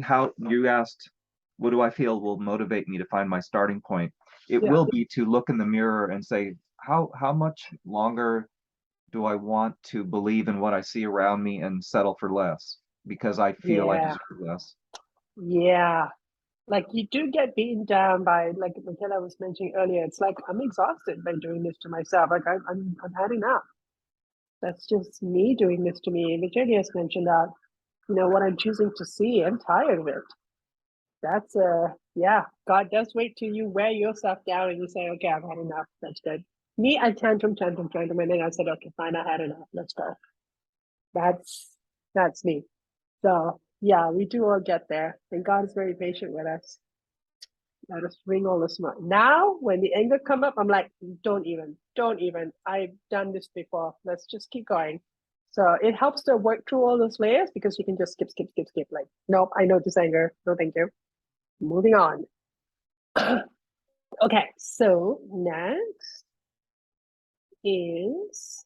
how you asked, what do I feel will motivate me to find my starting point? It Yeah. will be to look in the mirror and say, how much longer do I want to believe in what I see around me and settle for less because I feel I Yeah. deserve less? Yeah. Like you do get beaten down by, like Michaela was mentioning earlier, it's like I'm exhausted by doing this to myself. Like I'm had enough. That's just me doing this to me. And Virginia has mentioned that, what I'm choosing to see, I'm tired of it. That's yeah, God does wait till you wear yourself down and you say, okay, I've had enough. That's good. Me, I tantrum, and then I said, okay, fine, I had enough. Let's go. That's me. So yeah, we do all get there, and God is very patient with us. Let us bring all the smart. Now, when the anger come up, I'm like, don't even. I've done this before. Let's just keep going. So it helps to work through all those layers because you can just skip. Like, nope, I know this anger. No, thank you. Moving on. Okay, so next is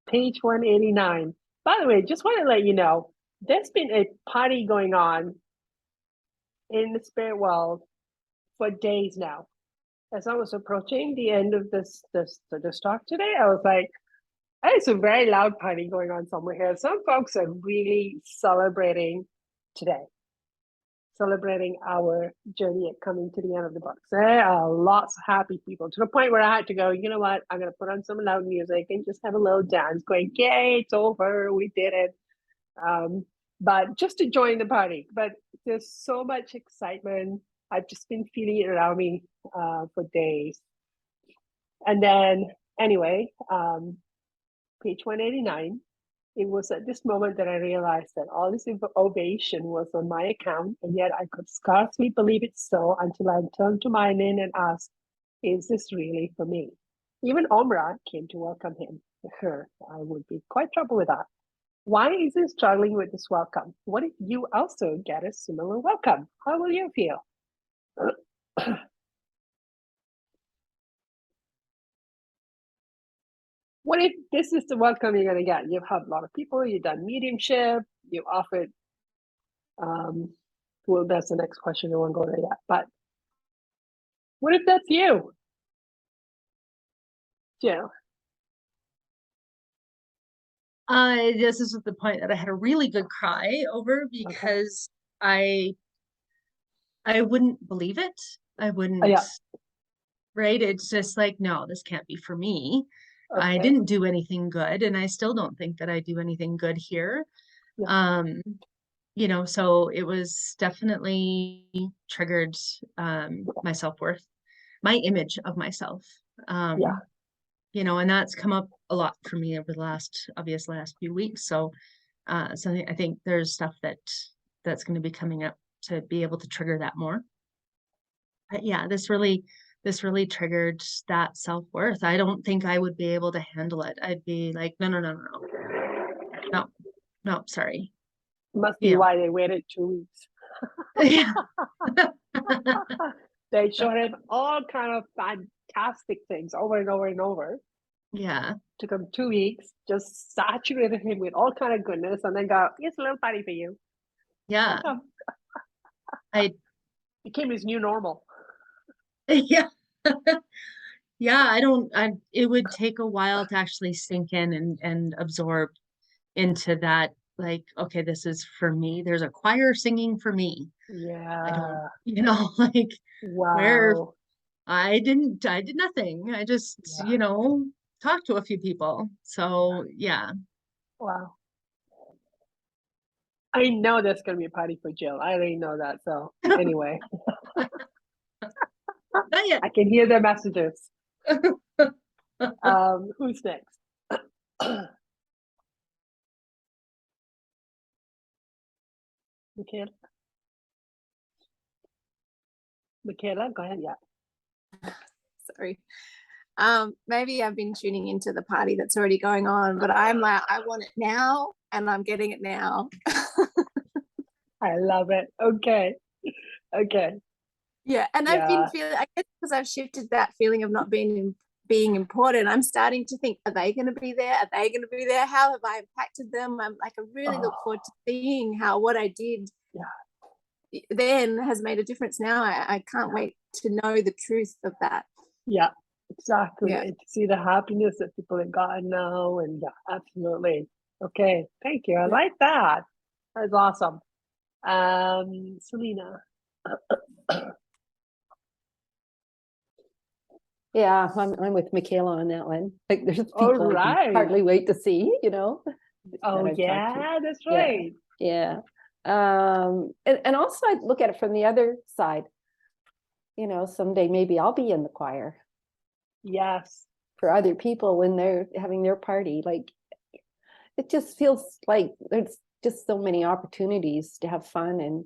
page 189. By the way, just want to let you know, there's been a party going on in the spirit world for days now. As I was approaching the end of this talk today, I was like, it's a very loud party going on somewhere here. Some folks are really celebrating today, celebrating our journey at coming to the end of the book. So there are lots of happy people, to the point where I had to go, you know what, I'm going to put on some loud music and just have a little dance going, yay, it's over, we did it. But just to join the party. But there's so much excitement. I've just been feeling it around me for days. And then anyway, page 189, it was at this moment that I realized that all this ovation was on my account, and yet I could scarcely believe it so until I turned to Mainin and asked, is this really for me? Even Omra came to welcome her. I would be quite troubled with that. Why is he struggling with this welcome? What if you also get a similar welcome? How will you feel? What if this is the welcome you're going to get? You've helped a lot of people, you've done mediumship, you've offered, well, that's the next question, I won't go there yet, but what if that's you? Jill? This is the point that I had a really good cry over because I wouldn't believe it. I wouldn't. Yeah. right? It's just like, no, this can't be for me. I Okay. didn't do anything good, and I still don't think that I do anything good here. Yeah. You know, so it was definitely triggered my self-worth, my image of myself. Yeah. You know, and that's come up a lot for me over the last few weeks. So so I think there's stuff that's going to be coming up to be able to trigger that more. But yeah, this really triggered that self-worth. I don't think I would be able to handle it. I'd be like, no, no, no, no, no, no, no, sorry. Must be You know. why they waited 2 weeks. Yeah. They showed him all kind of fantastic things over and over and over. Yeah. Took him 2 weeks, just saturated him with all kind of goodness, and then got, here's a little party for you. Yeah. I Became his new normal. yeah. Yeah, it would take a while to actually sink in and absorb into that, like, okay, this is for me. There's a choir singing for me. I don't, Yeah. you know, like where Wow. I did nothing. I just, Yeah. you know, talked to a few people. So yeah. Wow. I know there's gonna be a party for Jill. I already know that. So anyway, Not yet. I can hear their messages. Who's next? Michaela? Michaela, go ahead. Yeah. Sorry. Maybe I've been tuning into the party that's already going on, but I'm like, I want it now and I'm getting it now. I love it. Okay. Okay. Yeah. And I've been feeling, I guess because I've shifted that feeling of not being important, I'm starting to think, are they going to be there? Are they going to be there? How have I impacted them? I'm like, I really look forward to seeing how what I did then has made a difference now. I can't wait to know the truth of that. Yeah, exactly. Yeah. And to see the happiness that people have gotten now. And yeah, absolutely. Okay. Thank you. I like that. That's awesome. Selena. Yeah, I'm with Michaela on that one. Like there's All people I right. can hardly wait to see, you know. Oh that I've talked to. yeah, that's Yeah. right. Yeah. And also I look at it from the other side. You know, someday maybe I'll be in the choir Yes. for other people when they're having their party. Like it just feels like there's just so many opportunities to have fun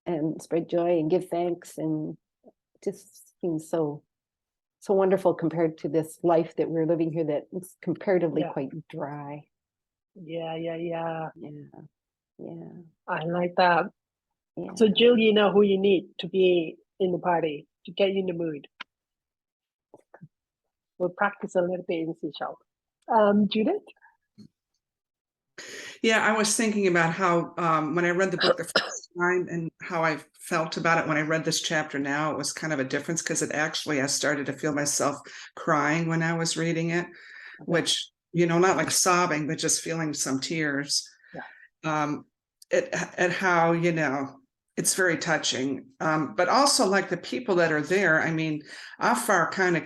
and spread joy and give thanks, and it just seems so wonderful compared to this life that we're living here that is comparatively quite dry. Yeah. Yeah. I like that. Yeah. So Jill, you know who you need to be in the party to get you in the mood. We'll practice a little bit in Seychelles. Judith? Yeah, I was thinking about how when I read the book the first time and how I felt about it when I read this chapter now, it was kind of a difference because I started to feel myself crying when I was reading it, which, you know, not like sobbing, but just feeling some tears. At how, you know, it's very touching. But also like the people that are there, I mean, Aphraar kind of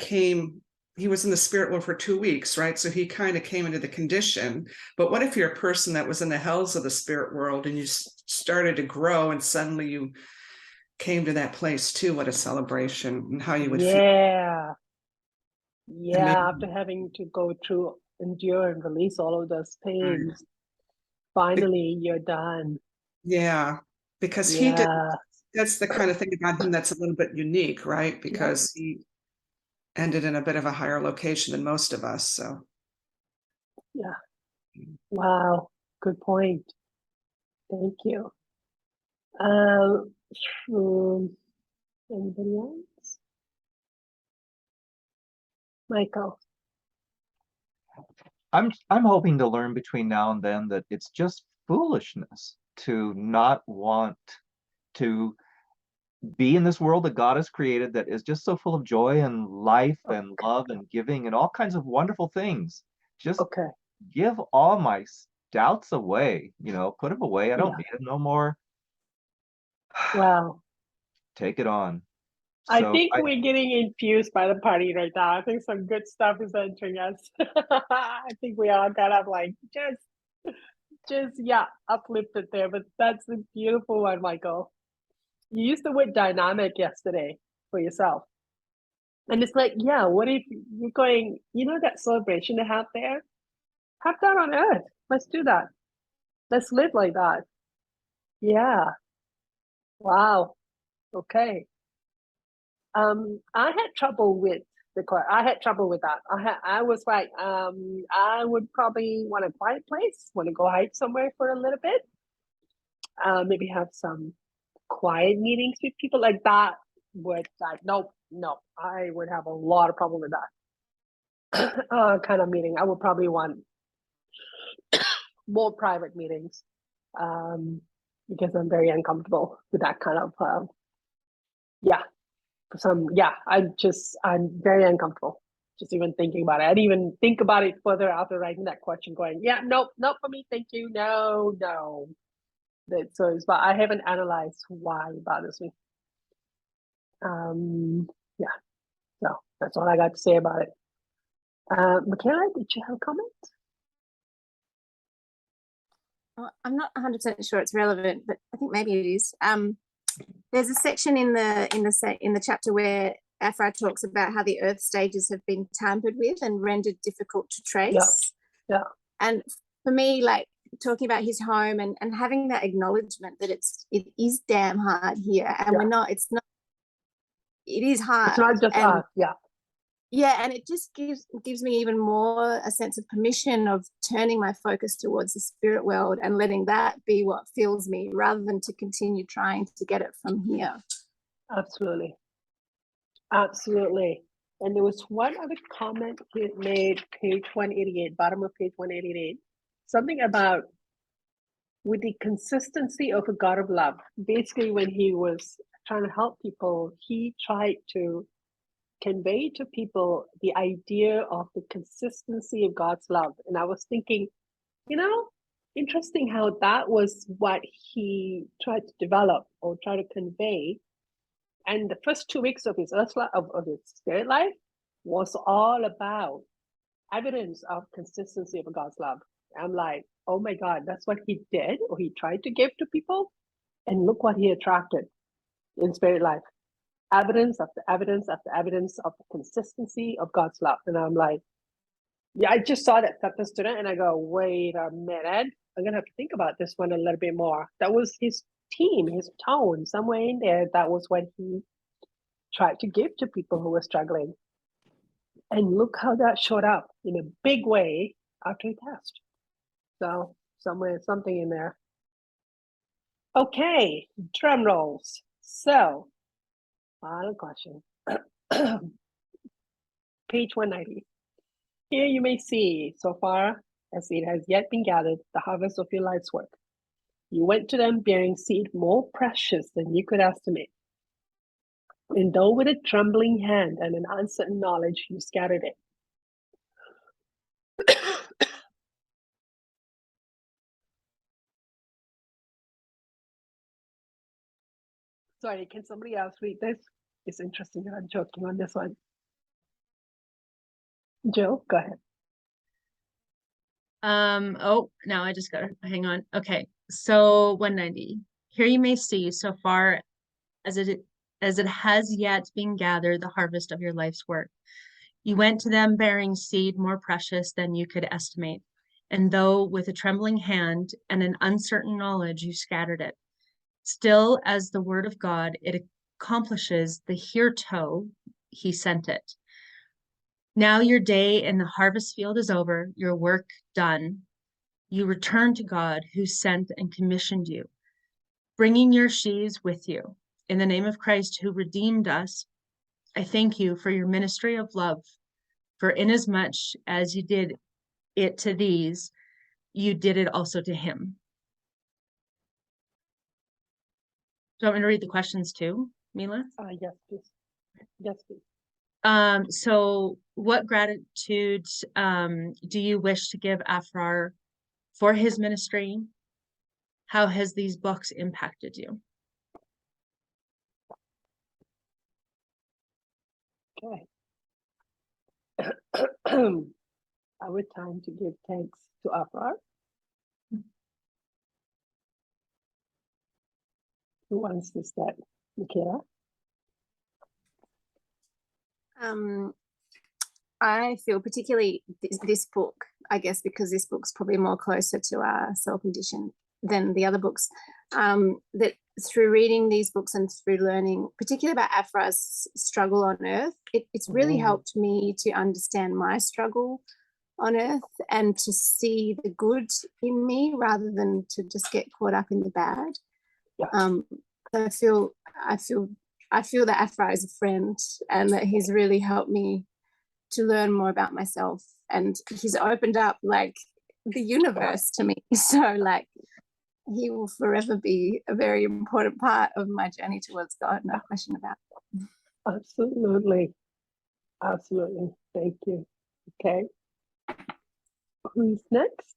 he was in the spirit world for 2 weeks, right? So he kind of came into the condition. But what if you're a person that was in the hells of the spirit world and you started to grow and suddenly you came to that place too? What a celebration, and how you would feel. Yeah, after having to go through, endure and release all of those pains, finally you're done. Yeah, because he did. That's the kind of thing about him that's a little bit unique, right? Because he ended in a bit of a higher location than most of us. So yeah. Wow, good point. Thank you. Anybody else? Michael. I'm hoping to learn between now and then that it's just foolishness to not want to be in this world that God has created that is just so full of joy and life and love and giving and all kinds of wonderful things. Just give all my doubts away, you know, put them away. I don't need them no more. Wow. Take it on. I So think we're getting infused by the party right now. I think some good stuff is entering us. I think we are kind of like just yeah, uplifted there. But that's a beautiful one, Michael. You used the word dynamic yesterday for yourself. And it's like, yeah, what if you're going, that celebration to have there? Have that on earth. Let's do that. Let's live like that. Yeah. Wow. Okay. I had trouble with I had trouble with that. I was like, I would probably want a quiet place, want to go hike somewhere for a little bit. Maybe have some quiet meetings with people like that. Would like, no, I would have a lot of problem with that kind of meeting. I would probably want more private meetings, because I'm very uncomfortable with that kind of yeah. I'm very uncomfortable just even thinking about it. I'd even think about it further after writing that question, going, yeah, nope, not for me, thank you, no. But I haven't analyzed why it bothers me. Yeah, so that's all I got to say about it. Michaela, did you have a comment? Well, I'm not 100% sure it's relevant, but I think maybe it is. There's a section in the chapter where Aphraar talks about how the Earth stages have been tampered with and rendered difficult to trace. Yeah. And for me, like talking about his home and having that acknowledgement that it is damn hard here, and it is hard. It's not just us. Yeah, and it just gives me even more a sense of permission of turning my focus towards the spirit world and letting that be what fills me, rather than to continue trying to get it from here. Absolutely. And there was one other comment he made, page 188, bottom of page 188, something about with the consistency of a God of love. Basically, when he was trying to help people, he tried to convey to people the idea of the consistency of God's love. And I was thinking, interesting how that was what he tried to develop or try to convey. And the first 2 weeks of his of his spirit life was all about evidence of consistency of God's love. I'm like, oh my God, that's what he did, or he tried to give to people. And look what he attracted in spirit life. Evidence after evidence after evidence of the consistency of God's love. And I'm like, yeah, I just saw that chapter student and I go, wait a minute, I'm gonna have to think about this one a little bit more. That was his team, his tone, somewhere in there. That was what he tried to give to people who were struggling. And look how that showed up in a big way after he passed. So something in there. Okay, drum rolls. So, final question. Page 190. Here you may see, so far as it has yet been gathered, the harvest of your life's work. You went to them bearing seed more precious than you could estimate. And though with a trembling hand and an uncertain knowledge, you scattered it. Sorry, can somebody else read this? It's interesting that I'm joking on this one. Jill, go ahead. Oh, now I just gotta hang on. Okay, so 190. Here you may see, so far as it has yet been gathered, the harvest of your life's work. You went to them bearing seed more precious than you could estimate. And though with a trembling hand and an uncertain knowledge, you scattered it. Still, as the word of God, it accomplishes the hereto he sent it. Now your day in the harvest field is over, your work done. You return to God who sent and commissioned you, bringing your sheaves with you. In the name of Christ who redeemed us, I thank you for your ministry of love, for inasmuch as you did it to these, you did it also to him. Do you want me to read the questions too, Mila? Yes, please. Yes, please. So what gratitude do you wish to give Aphraar for his ministry? How has these books impacted you? Okay. Our time to give thanks to Aphraar. Who wants to start? Michaela? I feel particularly this book, I guess, because this book's probably more closer to our soul condition than the other books, that through reading these books and through learning, particularly about Aphraar's struggle on earth, it's really helped me to understand my struggle on earth and to see the good in me rather than to just get caught up in the bad. So I feel that Aphraar is a friend and that he's really helped me to learn more about myself, and he's opened up like the universe to me. So like he will forever be a very important part of my journey towards God, no question about it. Absolutely. Absolutely. Thank you. Okay. Who's next?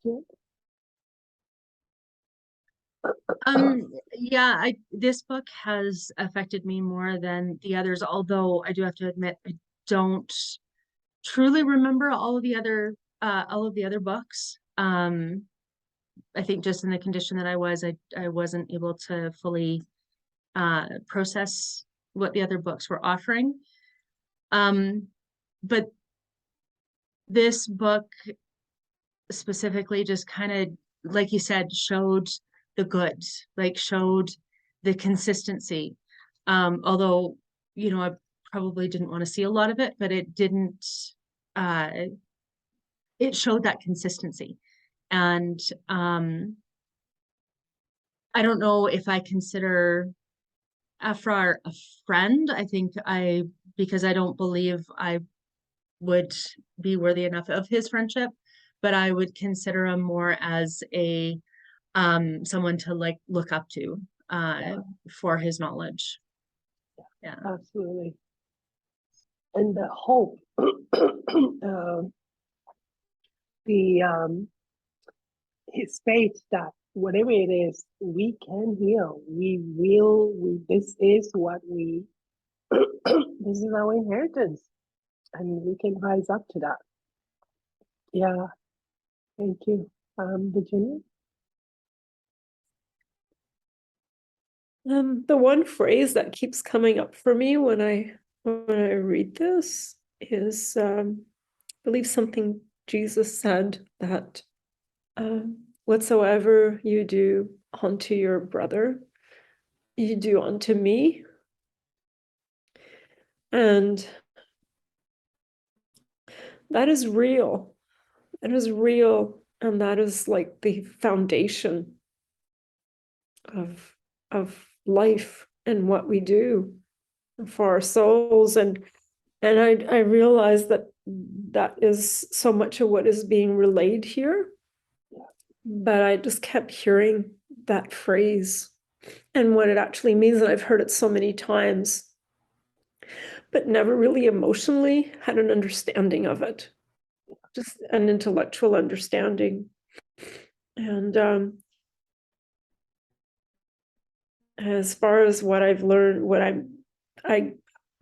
Jill? Yeah, this book has affected me more than the others, although I do have to admit I don't truly remember all of the other books. I think just in the condition that I wasn't able to fully process what the other books were offering. But this book specifically just kind of, like you said, showed the good, like showed the consistency. Although, you know, I probably didn't want to see a lot of it, but it didn't, it showed that consistency. And I don't know if I consider Aphraar a friend. I think because I don't believe I would be worthy enough of his friendship, but I would consider him more as a someone to like look up to for his knowledge. Yeah, Absolutely. And the hope, his faith that whatever it is, we can heal. This is what we, this is our inheritance, and we can rise up to that. Yeah. Thank you. Virginia? The one phrase that keeps coming up for me when I read this is I believe something Jesus said that whatsoever you do unto your brother, you do unto me. And that is real. That is real. And that is like the foundation of life and what we do for our souls. And I realize that is so much of what is being relayed here. But I just kept hearing that phrase and what it actually means. And I've heard it so many times, but never really emotionally had an understanding of it, just an intellectual understanding. And as far as what I've learned, I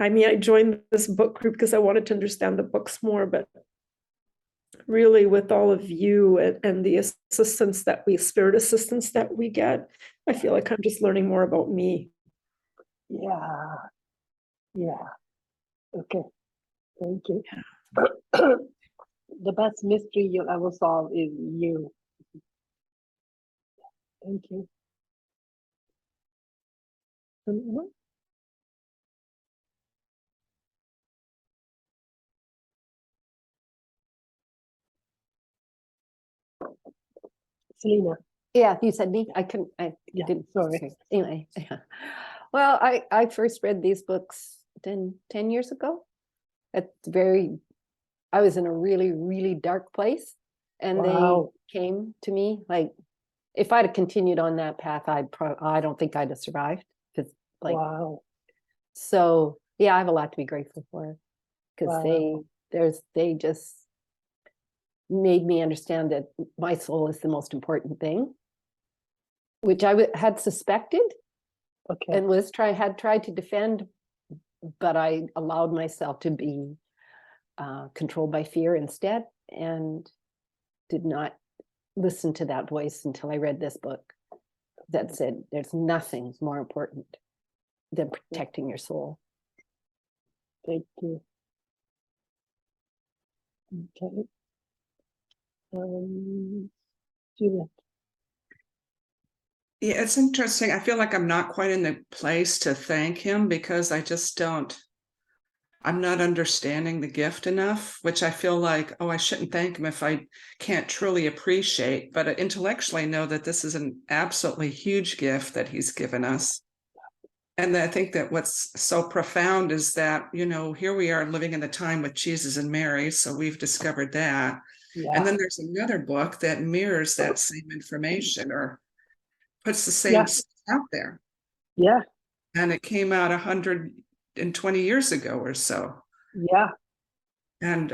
mean, I joined this book group because I wanted to understand the books more, but really with all of you and the spirit assistance that we get, I feel like I'm just learning more about me. Yeah. Yeah. Okay. Thank you. The best mystery you'll ever solve is you. Thank you. Selena. Yeah, you said me. I couldn't. I Yeah, didn't. sorry. Anyway, well, I first read these books 10 years ago. I was in a really, really dark place, and Wow. they came to me. Like, if I'd have continued on that path, I don't think I'd have survived. Because, like, Wow. so yeah, I have a lot to be grateful for, because Wow. they just made me understand that my soul is the most important thing. which had suspected Okay. and had tried to defend, but I allowed myself to be controlled by fear instead, and did not listen to that voice until I read this book that said there's nothing more important than protecting your soul. Thank you. Okay. Judith. Yeah, it's interesting. I feel like I'm not quite in the place to thank him because I just don't, I'm not understanding the gift enough, which I feel like, oh, I shouldn't thank him if I can't truly appreciate, but I intellectually know that this is an absolutely huge gift that he's given us. And I think that what's so profound is that, you know, here we are living in the time with Jesus and Mary, so we've discovered that. Yeah. And then there's another book that mirrors that same information or puts the same Yeah. stuff out there. Yeah. And it came out 120 years ago or so. Yeah. And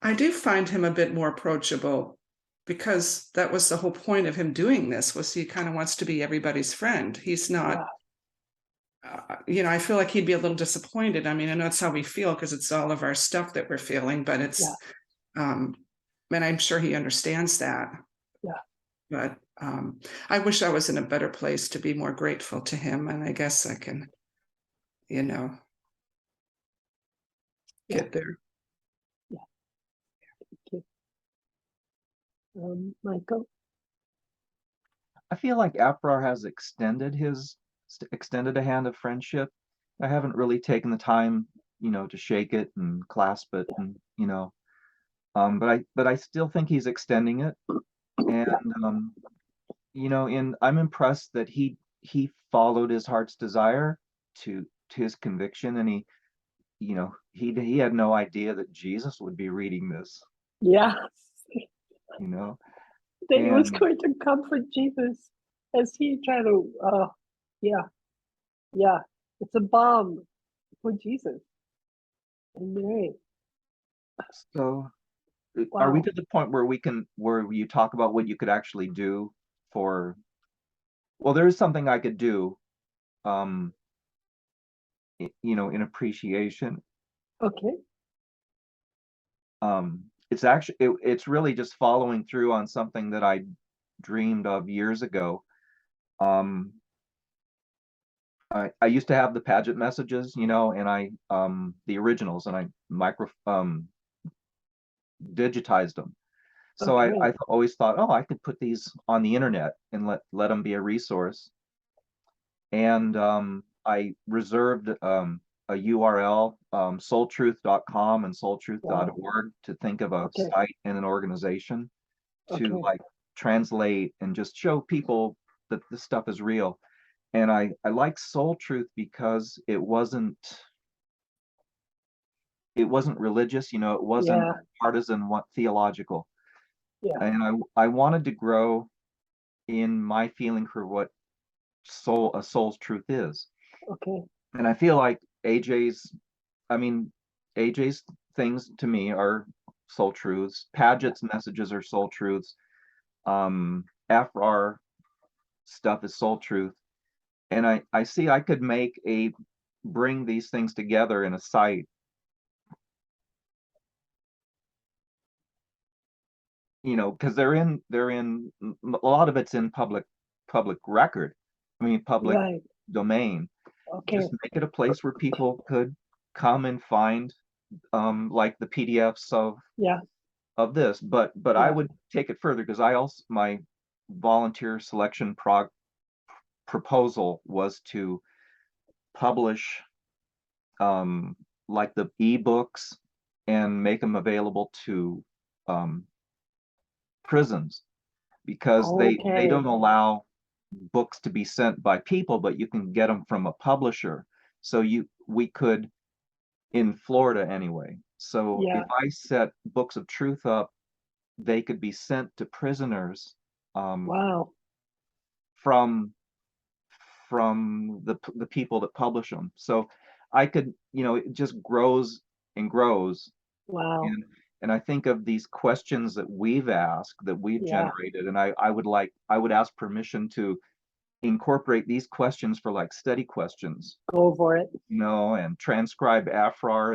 I do find him a bit more approachable because that was the whole point of him doing this, was he kind of wants to be everybody's friend. He's not, you know, I feel like he'd be a little disappointed. I mean, I know it's how we feel because it's all of our stuff that we're feeling, but it's, and I'm sure he understands that. Yeah. But I wish I was in a better place to be more grateful to him. And I guess I can, you know, get there. Thank you. Michael. I feel like Aphraar has extended a hand of friendship. I haven't really taken the time, you know, to shake it and clasp it, and you know, but I still think he's extending it, and you know, I'm impressed that he followed his heart's desire to his conviction, and you know, he had no idea that Jesus would be reading this, Yeah. you know. That he was And going to comfort Jesus as he tried to, yeah, it's a balm for Jesus and Mary. so are we Wow. to the point where where you talk about what you could actually do for, well, there is something I could do, you know, in appreciation. Okay. It's actually, it's really just following through on something that I dreamed of years ago. I used to have the pageant messages, you know, and the originals, and I digitized them. So Okay. I always thought, oh, I could put these on the internet and let them be a resource. And I reserved a URL, soultruth.com and soultruth.org, to think of a Okay. site and an organization to Okay. like translate and just show people that this stuff is real. And I like Soul Truth because it wasn't religious, you know, it wasn't Yeah. partisan, theological. Yeah. And I wanted to grow in my feeling for what a soul's truth is. Okay. And I feel like I mean, AJ's things to me are soul truths. Paget's messages are soul truths. Aphraar stuff is soul truth. And I see I could bring these things together in a site, you know, because a lot of it's in public record. I mean, public Right. domain. Okay. Just make it a place where people could come and find like the PDFs Yeah. of this, but I would take it further, because my volunteer selection proposal was to publish like the ebooks and make them available to prisons, because they Okay. don't allow books to be sent by people, but you can get them from a publisher. So we could, in Florida anyway. So Yeah. if I set books of truth up, they could be sent to prisoners Wow. from the people that publish them. So I could, you know, it just grows and grows. Wow. And I think of these questions that we've asked, that we've Yeah. generated, and I would ask permission to incorporate these questions for like study questions, Go for it. you know, and transcribe Aphraar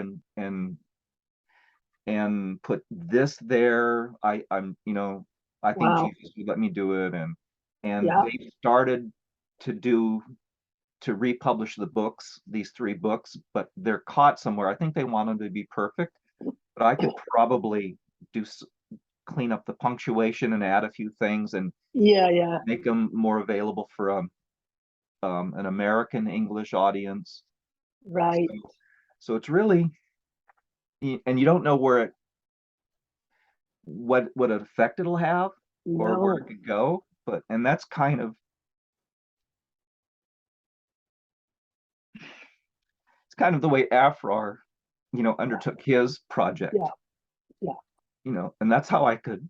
and put this there. I'm, you know, I think Wow. Jesus would let me do it, and Yeah. they've started to republish the books, these 3 books, but they're caught somewhere. I think they want them to be perfect, but I could probably clean up the punctuation and add a few things and Yeah. make them more available for an American English audience. Right. So it's really, and you don't know what effect it'll have or where No. it could go, but and that's kind of, it's kind of the way Aphraar, you know, undertook his project. Yeah. You know, and that's how I could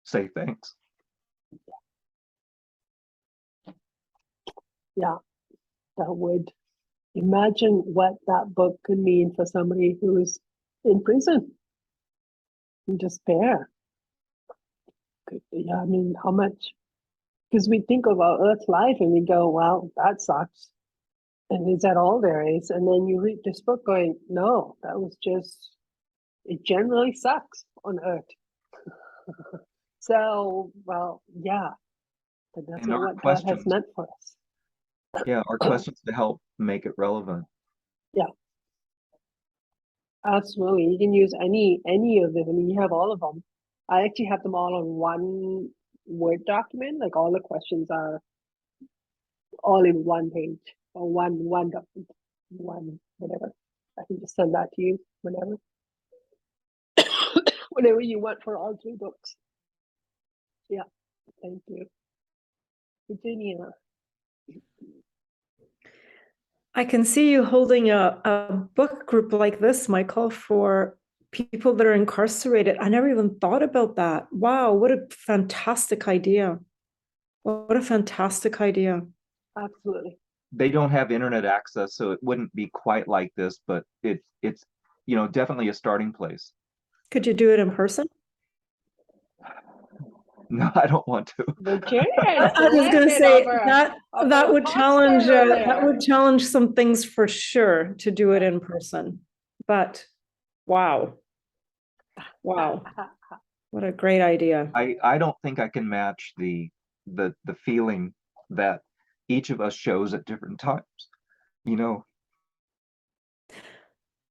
say thanks. Yeah. That would imagine what that book could mean for somebody who's in prison, in despair. Yeah, I mean, how much? Because we think of our Earth life and we go, well, that sucks. And is that all there is? And then you read this book going, no, that was just, it generally sucks on Earth. So, well, yeah, but that's And not our what God has questions, meant for us. yeah, our questions to help make it relevant. Absolutely. You can use any of them. I mean, you have all of them. I actually have them all on one Word document. Like all the questions are all in one page or one document, one whatever. I can just send that to you whenever. Whatever you want for all 3 books. Yeah, thank you. Virginia. I can see you holding a book group like this, Michael, for people that are incarcerated. I never even thought about that. Wow, what a fantastic idea. What a fantastic idea. Absolutely. They don't have internet access, so it wouldn't be quite like this, but it's, you know, definitely a starting place. Could you do it in person? No, I don't want to. Virginia I was going to say that would challenge some things for sure to do it in person. But wow. What a great idea. I don't think I can match the feeling that each of us shows at different times, you know.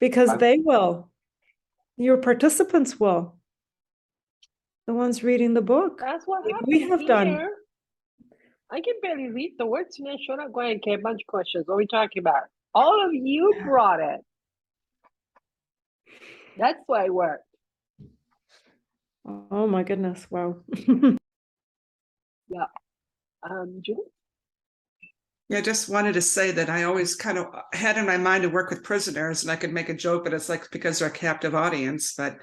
Because they will. Your participants will. The ones reading the book. That's what happened we have here. done. I can barely read the words and I showed up going, okay, a bunch of questions. What are we talking about? All of you brought it. That's why it worked. Oh my goodness. Wow. Yeah. Judy? Yeah, I just wanted to say that I always kind of had in my mind to work with prisoners, and I could make a joke, but it's like because they're a captive audience. But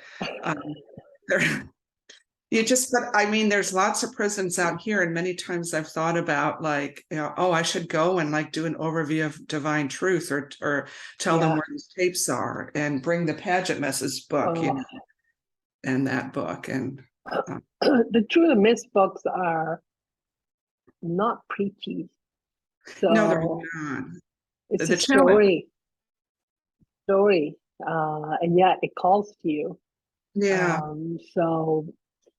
they're, but I mean, there's lots of prisons out here, and many times I've thought about like, you know, oh, I should go and like do an overview of divine truth, or tell them where these tapes are, and bring the Paget message book, you know, and that book, and the True and Myth books are not preachy. So no, they're not. It's The a story, and yet it calls to you. Yeah. So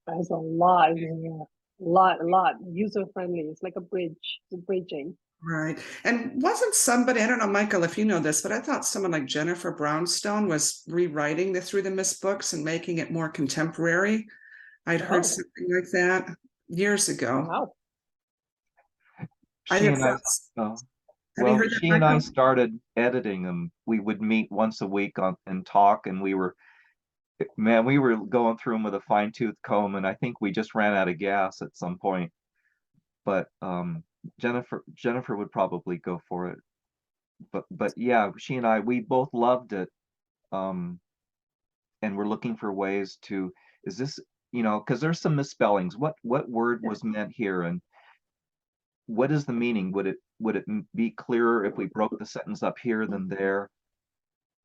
there's a lot in there, a lot user friendly. It's like a bridge, it's bridging. Right. And wasn't somebody, I don't know, Michael, if you know this, but I thought someone like Jennifer Brownstone was rewriting the Through the Mist books and making it more contemporary. I'd heard something like that years ago. Wow. She and I started editing them. We would meet once a week and talk, and we were going through them with a fine-tooth comb, and I think we just ran out of gas at some point. But Jennifer would probably go for it. But yeah, she and I, we both loved it. And we're looking for ways to, is this, you know, because there's some misspellings. What word was meant here, and what is the meaning? Would it be clearer if we broke the sentence up here than there?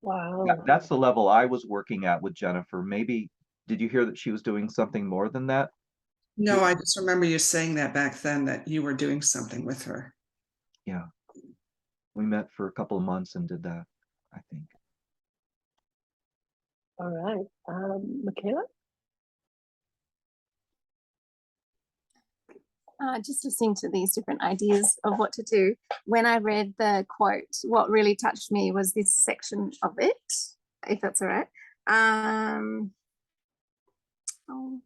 Wow. That's the level I was working at with Jennifer. Maybe, did you hear that she was doing something more than that? No, I just remember you saying that back then, that you were doing something with her. Yeah. We met for a couple of months and did that, I think. All right. Michaela? Just listening to these different ideas of what to do. When I read the quote, what really touched me was this section of it, if that's all right. Oh.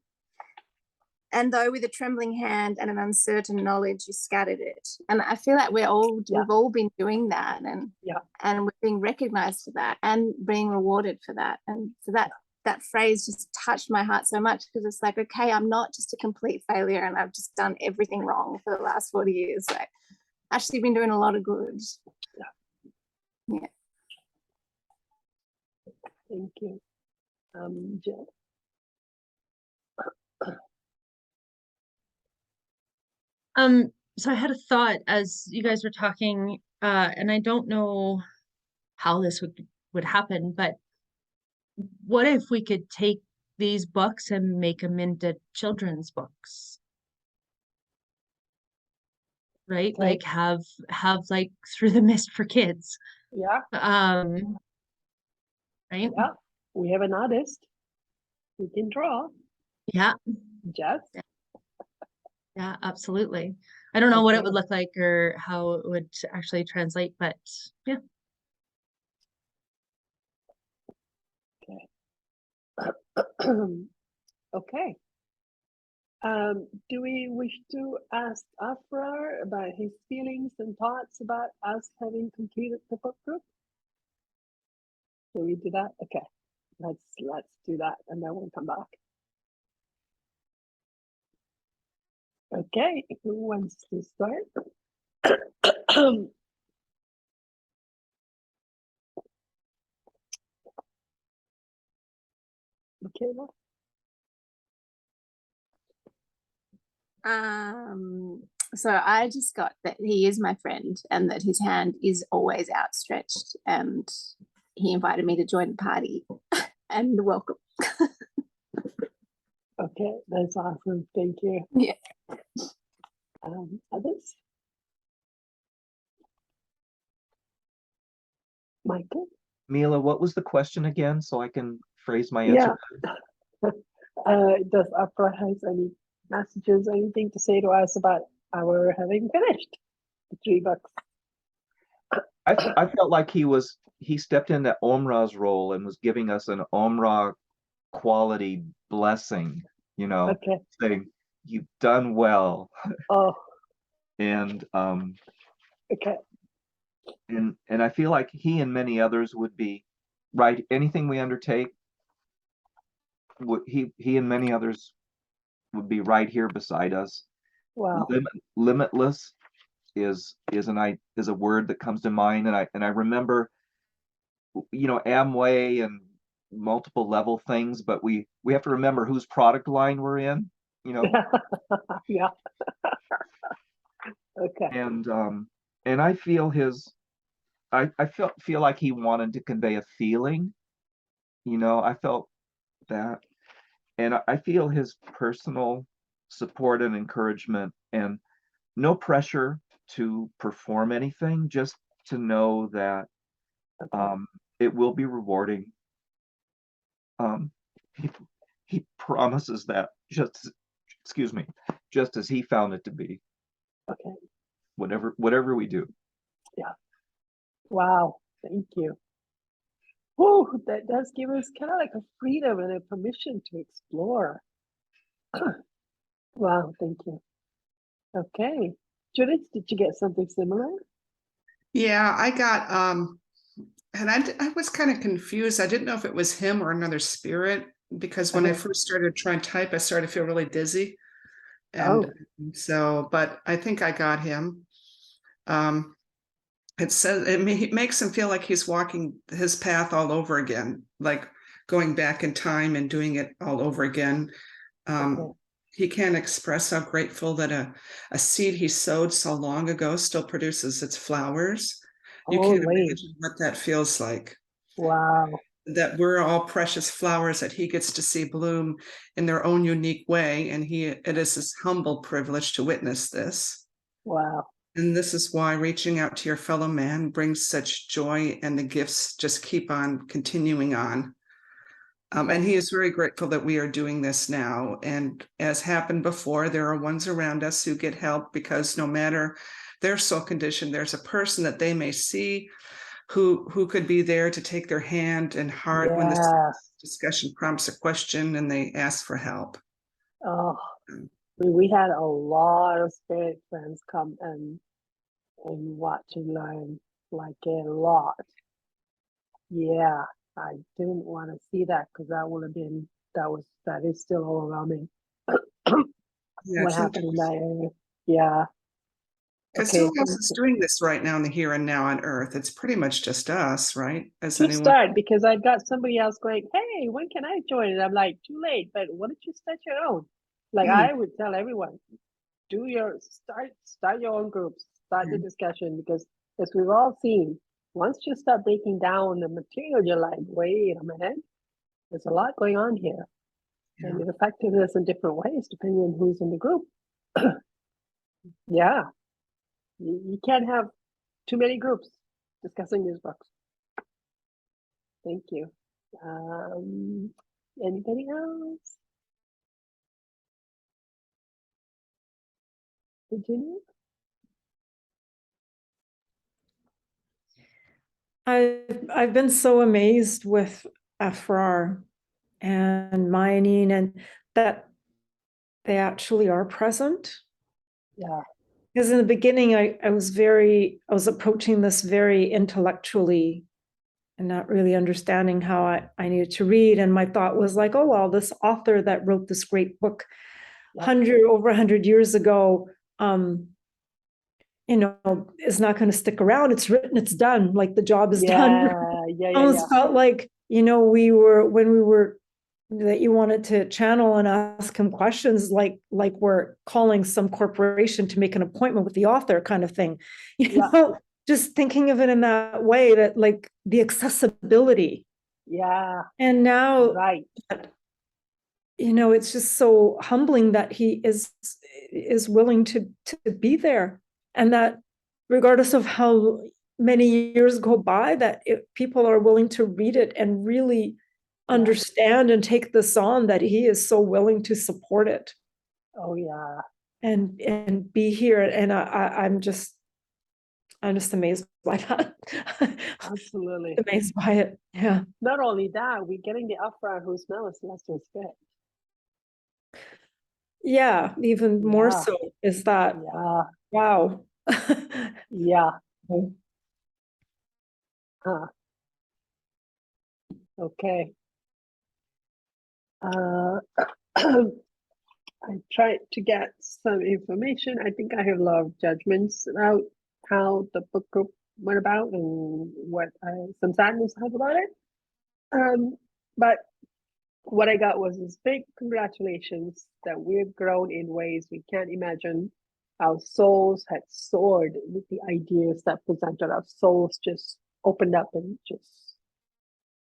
And though with a trembling hand and an uncertain knowledge, you scattered it. And I feel like we've all been doing that, and we're being recognized for that and being rewarded for that. And so that phrase just touched my heart so much, because it's like, okay, I'm not just a complete failure and I've just done everything wrong for the last 40 years. Like, actually been doing a lot of good. Yeah. Thank you. Jill? So I had a thought as you guys were talking, and I don't know how this would happen, but what if we could take these books and make them into children's books? Right? Okay. Like have like Through the Mist for kids. Yeah. Right? Yeah. We have an artist. We can draw. Yeah. Jess? Yeah, absolutely. I don't know what it Okay. would look like or how it would actually translate, but yeah. Okay. Do we wish to ask Aphraar about his feelings and thoughts about us having completed the book group? Will we do that? Okay. Let's do that, and then we'll come back. Okay, who wants to start? Michaela? So I just got that he is my friend and that his hand is always outstretched, and he invited me to join the party and welcome. Okay, that's awesome. Thank you. Yeah. Others? Michael? Mila, what was the question again, so I can phrase my answer? Does Aphraar has any messages, anything to say to us about our having finished the 3 books? I felt like he stepped into Omra's role and was giving us an Omra quality blessing, Okay. saying, you've done well. Oh, And okay. and I feel like he and many others would be right. Anything we undertake, he and many others would be right here beside us. Wow. Limitless is a word that comes to mind, and I remember, Amway and multiple level things, but we have to remember whose product line we're in, Yeah. Okay. And I feel feel like he wanted to convey a feeling, I felt that, and I feel his personal support and encouragement, and no pressure to perform anything, just to know that it will be rewarding. He promises that, just as he found it to be. Okay. Whatever we do. Yeah. Wow. Thank you. Oh, that does give us kind of like a freedom and a permission to explore. Wow. Thank you. Okay. Judith, did you get something similar? Yeah, I got, and I was kind of confused. I didn't know if it was him or another spirit, because when I first started trying to type, I started to feel really dizzy. And so, but I think I got him. It says it makes him feel like he's walking his path all over again, like going back in time and doing it all over again. He can't express how grateful that a seed he sowed so long ago still produces its flowers. You can't imagine what that feels like. Wow. that we're all precious flowers that he gets to see bloom in their own unique way. And it is his humble privilege to witness this. Wow. And this is why reaching out to your fellow man brings such joy, and the gifts just keep on continuing on. And he is very grateful that we are doing this now. And as happened before, there are ones around us who get help because no matter their soul condition, there's a person that they may see who could be there to take their hand and heart when this Yeah. discussion prompts a question and they ask for help. Oh, we had a lot of spirit friends come and watch and learn, like a lot. Yeah, I didn't want to see that because that would have been that is still overwhelming. Yeah, What it's happened in that interesting. area? Yeah. Because Okay. who else is doing this right now in the here and now on Earth? It's pretty much just us, right? As To anyone? start, because I got somebody else going, hey, when can I join? And I'm like, too late, but why don't you start your own? Like I would tell everyone, start your own groups, start the discussion, because as we've all seen, once you start breaking down the material, you're like, wait a minute, there's a lot going on here. And it affected us in different ways depending on who's in the group. Yeah. You can't have too many groups discussing these books. Thank you. Anybody else? Virginia? I've been so amazed with Aphraar and Myonin, and that they actually are present. Yeah. Because in the beginning, I was approaching this very intellectually and not really understanding how I needed to read. And my thought was like, oh, well, this author that wrote this great book over 100 years ago, you know, is not going to stick around. It's written, it's done. Like the job is done. Yeah. Almost felt like, you know, that you wanted to channel and ask him questions like we're calling some corporation to make an appointment with the author kind of thing. You know, just thinking of it in that way, that like the accessibility. Yeah. And now, right. You know, it's just so humbling that he is willing to be there, and that regardless of how many years go by, that people are willing to read it and really understand and take this on, that he is so willing to support it. Oh yeah. And be here. And I'm just amazed by that. Absolutely. Amazed by it. Yeah. Not only that, we're getting the Aphraar who smells less than spirit. Yeah, even more so is that. Yeah. Wow. Yeah. Huh. Okay. I tried to get some information. I think I have a lot of judgments about how the book group went about and what some sadness I have about it. But what I got was this big congratulations that we've grown in ways we can't imagine. Our souls had soared with the ideas that presented. Our souls just opened up and just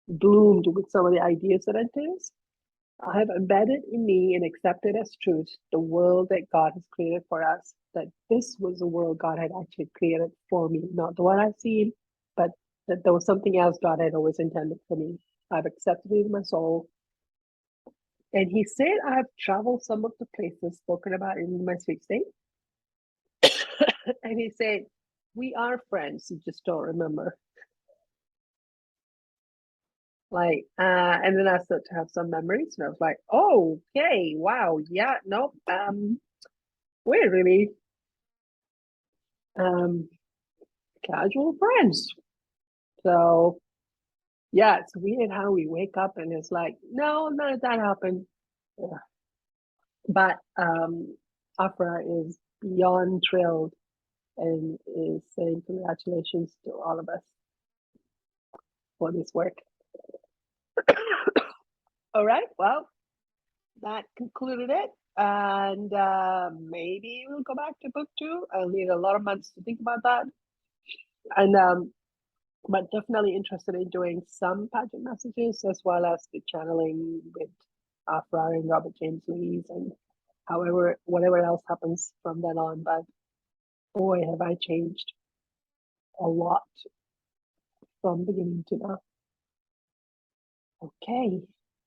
bloomed with some of the ideas that entered. I have embedded in me and accepted as truth the world that God has created for us, that this was the world God had actually created for me, not the one I've seen, but that there was something else God had always intended for me. I've accepted it in my soul. And he said, I've traveled some of the places spoken about in my sweet state. And he said, we are friends, you just don't remember. Like, and then I started to have some memories, and I was like, oh, okay, wow, yeah, nope, we're really casual friends. So yeah, it's weird how we wake up and it's like, no, none of that happened. Yeah. But Aphraar is beyond thrilled and is saying congratulations to all of us for this work. All right, well, that concluded it. And maybe we'll go back to book 2. I'll need a lot of months to think about that. And but definitely interested in doing some pageant messages as well as the channeling with Aphraar and Robert James Lees and whatever else happens from then on. But boy, have I changed a lot from beginning to now. Okay.